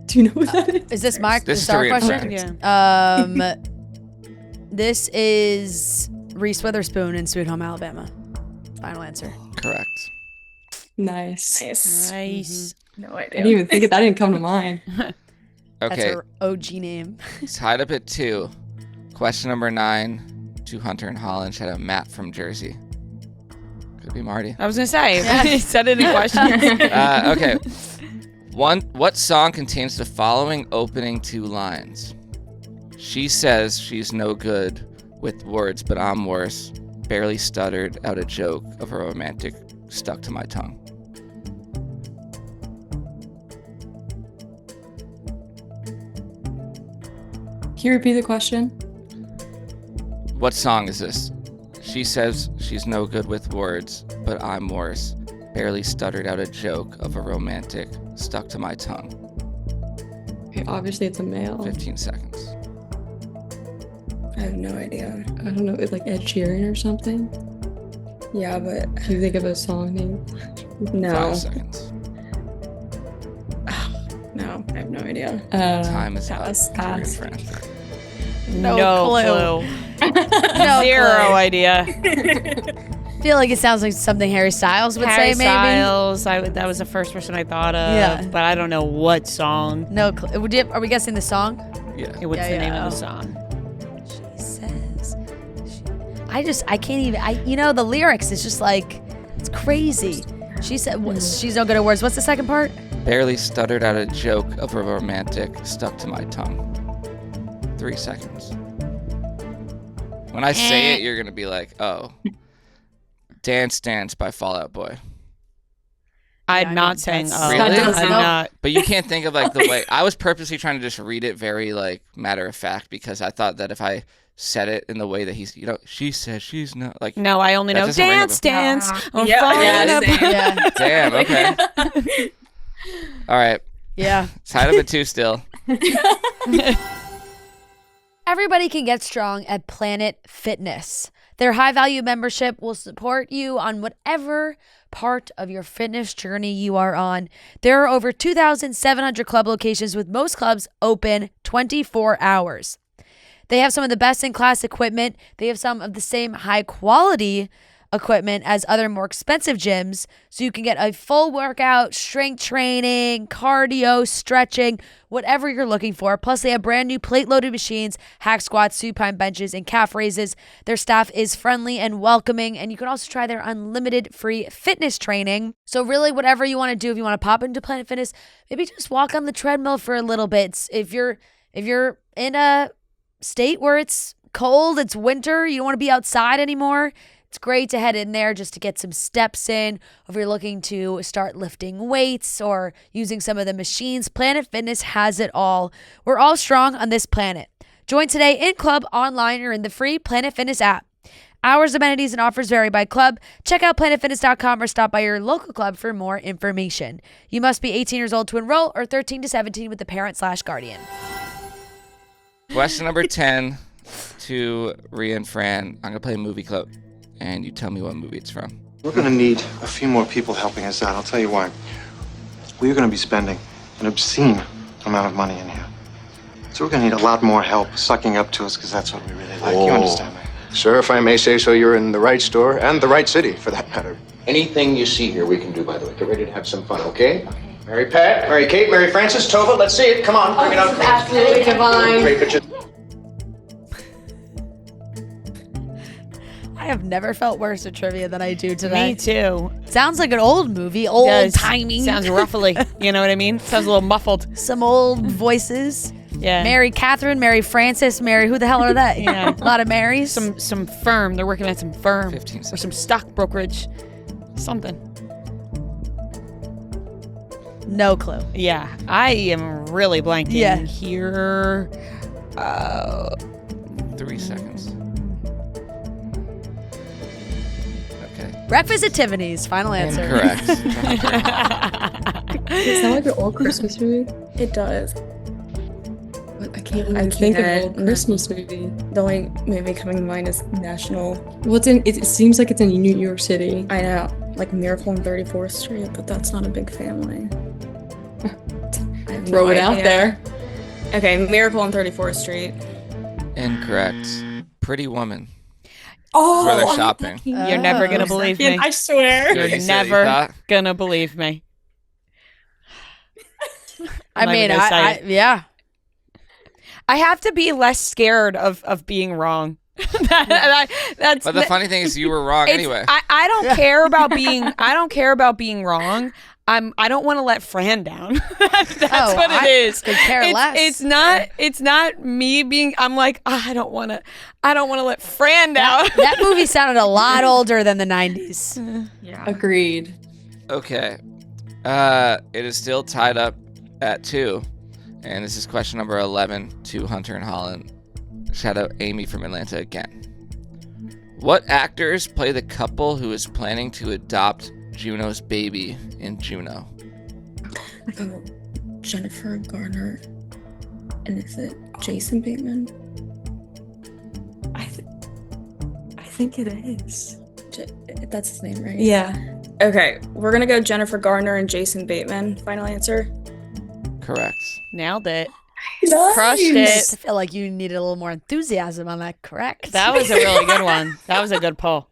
Do you know what that is? Is this my This is our Ria and question? Fran. Yeah. This is Reese Witherspoon in Sweet Home Alabama. Final answer. Correct. Nice. Nice. No I idea. didn't even think that didn't come to mind. That's Okay, her OG name. tied up at 2. Question number 9 to Hunter and Hollyn. Shadow Matt from Jersey. Could be Marty. I was gonna say, he said any questions. Okay. What song contains the following opening 2 lines? She says she's no good with words, but I'm worse. Barely stuttered out a joke of a romantic stuck to my tongue. Can you repeat the question? What song is this? She says she's no good with words, but I'm worse. Barely stuttered out a joke of a romantic stuck to my tongue. Okay, obviously it's a male. 15 seconds. I have no idea. I don't know, it's like Ed Sheeran or something. Yeah, but Can you think of a song name? no. 5 seconds. No, I have no idea. Time is up. pass, to Ria and pass. Fran. No clue. No Zero clue. idea. I feel like it sounds like something Harry Styles would Harry say, maybe. Styles. That was the first person I thought of. Yeah. But I don't know what song. No clue. Are we guessing the song? Yeah. What's Yeah, the yeah. name of the Oh. song? She says. I can't even. The lyrics is just like, it's crazy. She said, she's no good at words. What's the second part? Barely stuttered out a joke of a romantic stuck to my tongue. 3 seconds. When I say it, you're going to be like, oh. Dance Dance by Fall Out Boy. I'm I not mean, saying. that's- Really? I'm Nope. not. But you can't think of like the way. I was purposely trying to just read it very like matter of fact because I thought that if I said it in the way that he's, she says she's not like. No, I only That know doesn't ring a Dance Dance. I'm Yeah, falling yeah, apart. same. Yeah. Damn. Okay. All right. Yeah. Tied up at 2 still. Everybody can get strong at Planet Fitness. Their high-value membership will support you on whatever part of your fitness journey you are on. There are over 2,700 club locations, with most clubs open 24 hours. They have some of the best-in-class equipment. They have some of the same high-quality equipment as other more expensive gyms, so you can get a full workout, strength training, cardio, stretching, whatever you're looking for. Plus, they have brand new plate-loaded machines, hack squats, supine benches, and calf raises. Their staff is friendly and welcoming, and you can also try their unlimited free fitness training. So really, whatever you want to do, if you want to pop into Planet Fitness, maybe just walk on the treadmill for a little bit. If you're in a state where it's cold, it's winter, you don't want to be outside anymore, it's great to head in there just to get some steps in. If you're looking to start lifting weights or using some of the machines, Planet Fitness has it all. We're all strong on this planet. Join today in club, online, or in the free Planet Fitness app. Hours, amenities, and offers vary by club. Check out planetfitness.com or stop by your local club for more information. You must be 18 years old to enroll or 13 to 17 with a parent/guardian. Question number 10 to Ria and Fran. I'm going to play a movie clip, and you tell me what movie it's from. We're gonna need a few more people helping us out. I'll tell you why. We're gonna be spending an obscene amount of money in here. So we're gonna need a lot more help sucking up to us, because that's what we really like. You understand me? Sir, if I may say so, you're in the right store and the right city, for that matter. Anything you see here, we can do, by the way. Get ready to have some fun, okay? Mary Pat, Mary Kate, Mary Frances, Tova, let's see it. Come on, bring it up. Absolutely divine. Great picture. I have never felt worse at trivia than I do today. Me too. Sounds like an old movie, old timing. Sounds ruffly. You know what I mean? Sounds a little muffled. Some old voices. Yeah. Mary Catherine, Mary Frances, Mary. Who the hell are that? Yeah. A lot of Marys. Some firm. They're working at some firm. 15 Or seconds. some stock brokerage. Something. No clue. Yeah. I am really blanking here. 3 seconds. Okay. Breakfast at Tiffany's. Final answer. Incorrect. Does it sound like an old Christmas movie? It does. But I can't I really think of an can't. old Christmas movie. The only movie coming to mind is National. Well, it seems like it's in New York City. I know, like Miracle on 34th Street, but that's not a big family. I have Throw no it out idea. there. Okay, Miracle on 34th Street. Incorrect. Pretty Woman. Oh, That's where they're shopping. You're never going to believe me. I swear. You You're said you never thought? going to believe me. I I'm not mean, even gonna say it. yeah. I have to be less scared of being wrong. That's But the funny thing is, you were wrong it's- anyway. I don't care about being. I don't care about being wrong. I don't want to let Fran down. That's what it is. Could care less. It's not me being. I'm like, I don't want to let Fran down. That movie sounded a lot older than the 90s. Yeah. Agreed. Okay. It is still tied up at 2. And this is question number 11 to Hunter and Hollyn. Shout out Amy from Atlanta again. What actors play the couple who is planning to adopt Juno's baby in Juno? Oh, Jennifer Garner. And is it Jason Bateman? I think it is. That's his name, right? Yeah. Okay, we're gonna go Jennifer Garner and Jason Bateman. Final answer. Correct. Nailed it. Nice. Crushed I it. feel like you needed a little more enthusiasm on that. Correct. That was a really good one. That was a good pull.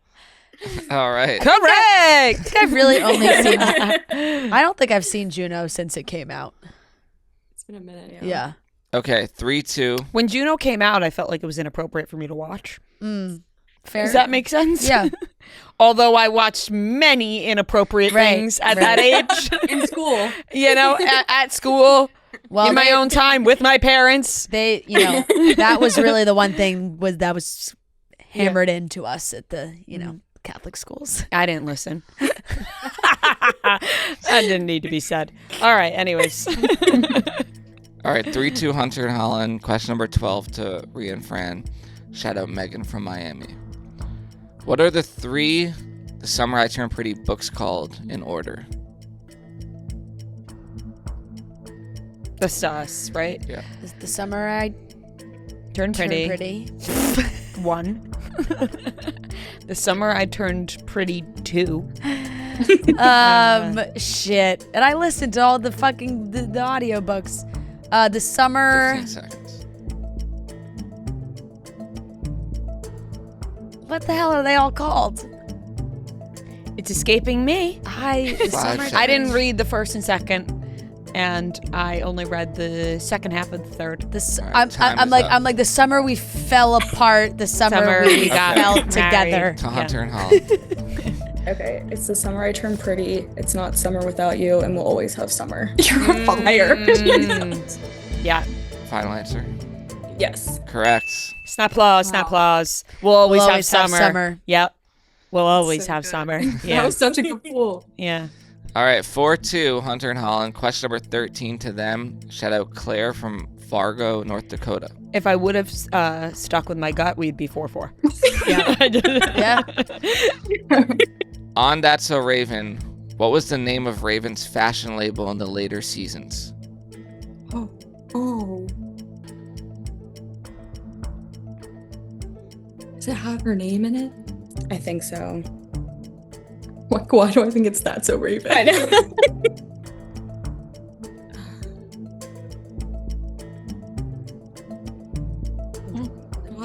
All right. Correct. I think I've really only seen. I don't think I've seen Juno since it came out. It's been a minute. Yeah. Okay, 3-2. When Juno came out, I felt like it was inappropriate for me to watch. Fair. Does that make sense? Yeah. Although I watched many inappropriate things at that age. In school. You know, at school, Well, in my own time, with my parents. That was really the one thing that was hammered into us at the, Catholic schools. I didn't listen. That didn't need to be said. All right, anyways. All right, 3-2 Hunter and Hollyn. Question number 12 to Ria and Fran. Shout out Megan from Miami. What are the 3 The Summer I Turned Pretty books called in order? The sus, right? Yeah. The summer I Turned pretty. pretty. 1. The summer I turned pretty 2. Shit. And I listened to all the fucking the audiobooks. The summer. 15 seconds. What the hell are they all called? It's escaping me. The 5 summer. seconds. I didn't read the first and second, and I only read the second half of the third. All right, time I'm is like up. I'm like the summer we fell apart. The summer we got fell married. together. To Hunter and Hollyn. Okay, it's The Summer I Turned Pretty. It's not Summer Without You, and we'll always have summer. You're a fire. Yeah. Final answer. Yes. Correct. Snap applause, snap applause. We'll always, We'll have, always have summer. summer. Yep. We'll always So have good. summer. That Yeah. was such a good pull. Yeah. All right, 4-2 Hunter and Hollyn. Question number 13 to them. Shout out Claire from Fargo, North Dakota. If I would have stuck with my gut, we'd be 4-4. Yeah. On That's So Raven, what was the name of Raven's fashion label in the later seasons? Oh. Does it have her name in it? I think so. Why do I think it's That's So Raven? I know.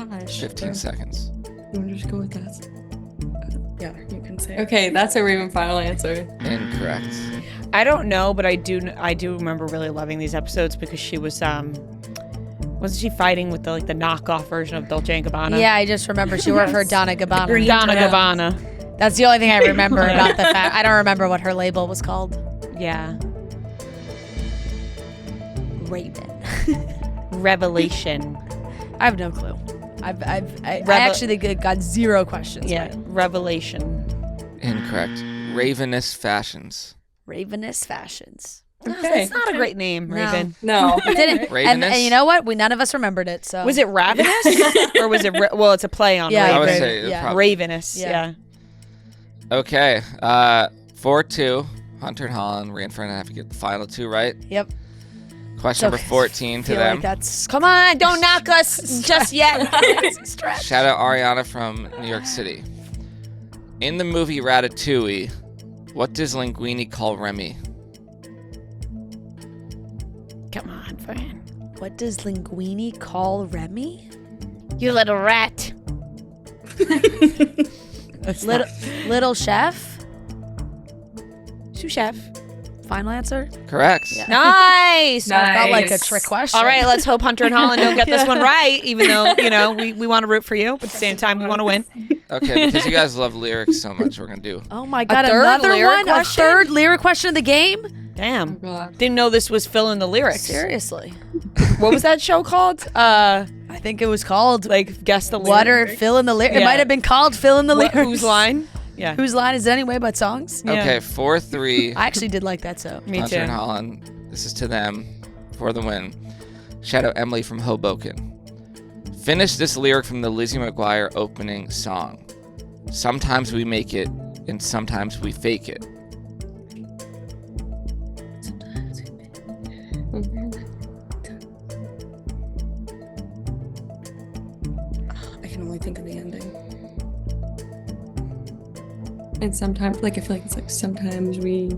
gosh. 15 seconds. You want to just go with that? Yeah, you can say. Okay, that's a Raven final answer. Incorrect. I don't know, but I do remember really loving these episodes because she was wasn't she fighting with the knockoff version of Dolce & Gabbana? Yeah, I just remember she worked for Donna Gabbana. Donna Gabbana. That's the only thing I remember about the fact. I don't remember what her label was called. Yeah. Raven. Revelation. I have no clue. I actually got 0 questions. Yeah, right. Revelation. Incorrect. Ravenous Fashions. Ravenous Fashions. Okay. It's not a great name, Raven. No. It didn't. Ravenous? And you know what? None of us remembered it. So Was it Ravenous? Or was it, well, it's a play on Yeah, Raven. I would say Yeah. probably. Ravenous, Yeah. yeah. Okay. 4-2. Hunter and Hollyn. Ria and Fran have to get the final 2 right. Yep. Question number 14 to Feel them. like that's Come on, don't knock us just yet. Shout out Ariana from New York City. In the movie Ratatouille, what does Linguini call Remy? Come on, Fran. What does Linguini call Remy? You little rat. Little chef. Sous chef. Final answer. Correct. Nice. Felt like a trick question. All right, let's hope Hunter and Hollyn don't get this one right, even though, we want to root for you, but at the same time, we want to win. Okay, because you guys love lyrics so much, we're going to do. Oh my God! third Another lyric one. question? A third lyric question of the game. Damn. God. Didn't know this was fill in the lyrics. Seriously. What was that show called? I think it was called Guess the lyric. What or Fill in the Lyrics. It Yeah. might have been called Fill in the Lyrics. Whose line? Yeah. Whose line is it anyway but songs? Yeah. Okay, 4-3. I actually did like that so. Me Hunter too. and Hollyn. This is to them for the win. Shout out Emily from Hoboken. Finish this lyric from the Lizzie McGuire opening song. Sometimes we make it, and sometimes we fake it. I can only think of the ending. And sometimes, I feel like it's sometimes we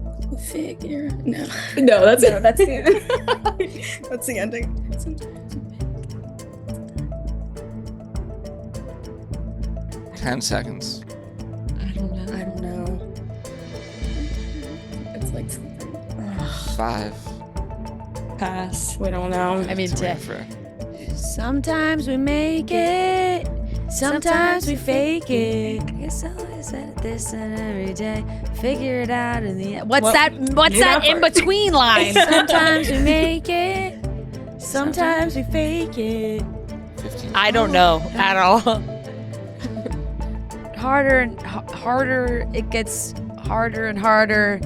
Figure. No. No, that's it. That's the that's the ending. 10 seconds. I don't know. I don't know. It's like something. 5. Pass. We don't know. I mean, Ria to, and Fran. Sometimes we make it. Sometimes we fake it. It's always said this and every day. Figure it out in the end. What's What- that? What's You're that not in between line? Sometimes we make it. Sometimes we fake it. 15. I don't know at all. Harder and harder. It gets harder and harder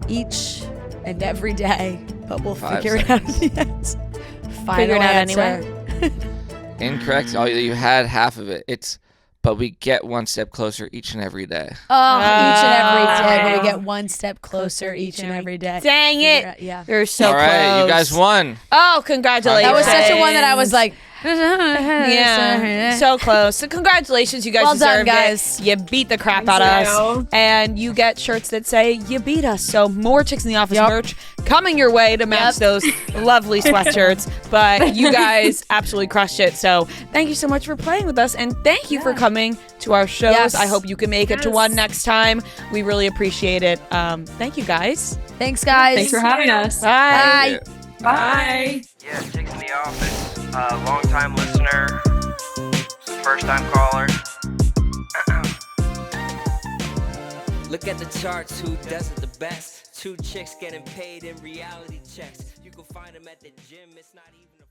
each and every day. But we'll 5 figure it out in the end. Final Figure it out answer. anyway. Incorrect. Oh, you had half of it. It's, but we get one step closer each and every day. Oh, each and every day, Ah. but we get one step closer each and every day. Dang Figure it. out- Yeah. You're so All right, close. you guys won. Oh, congratulations. That was such a one that I was like, Yeah, so close. So congratulations, you guys Well done, deserved guys. it. You beat the crap out of us, and you get shirts that say "You beat us." So more Chicks in the Office Yep. merch coming your way to match those lovely sweatshirts. But you guys absolutely crushed it. So thank you so much for playing with us, and thank you for coming to our shows. Yes. I hope you can make it to one next time. We really appreciate it. Thank you guys. Thanks, guys. Thanks for having us. Bye. Bye. Yeah, Chicks in the Office. Long-time listener, first-time caller. Look at the charts, who does it the best? 2 chicks getting paid in reality checks. You can find them at the gym, it's not even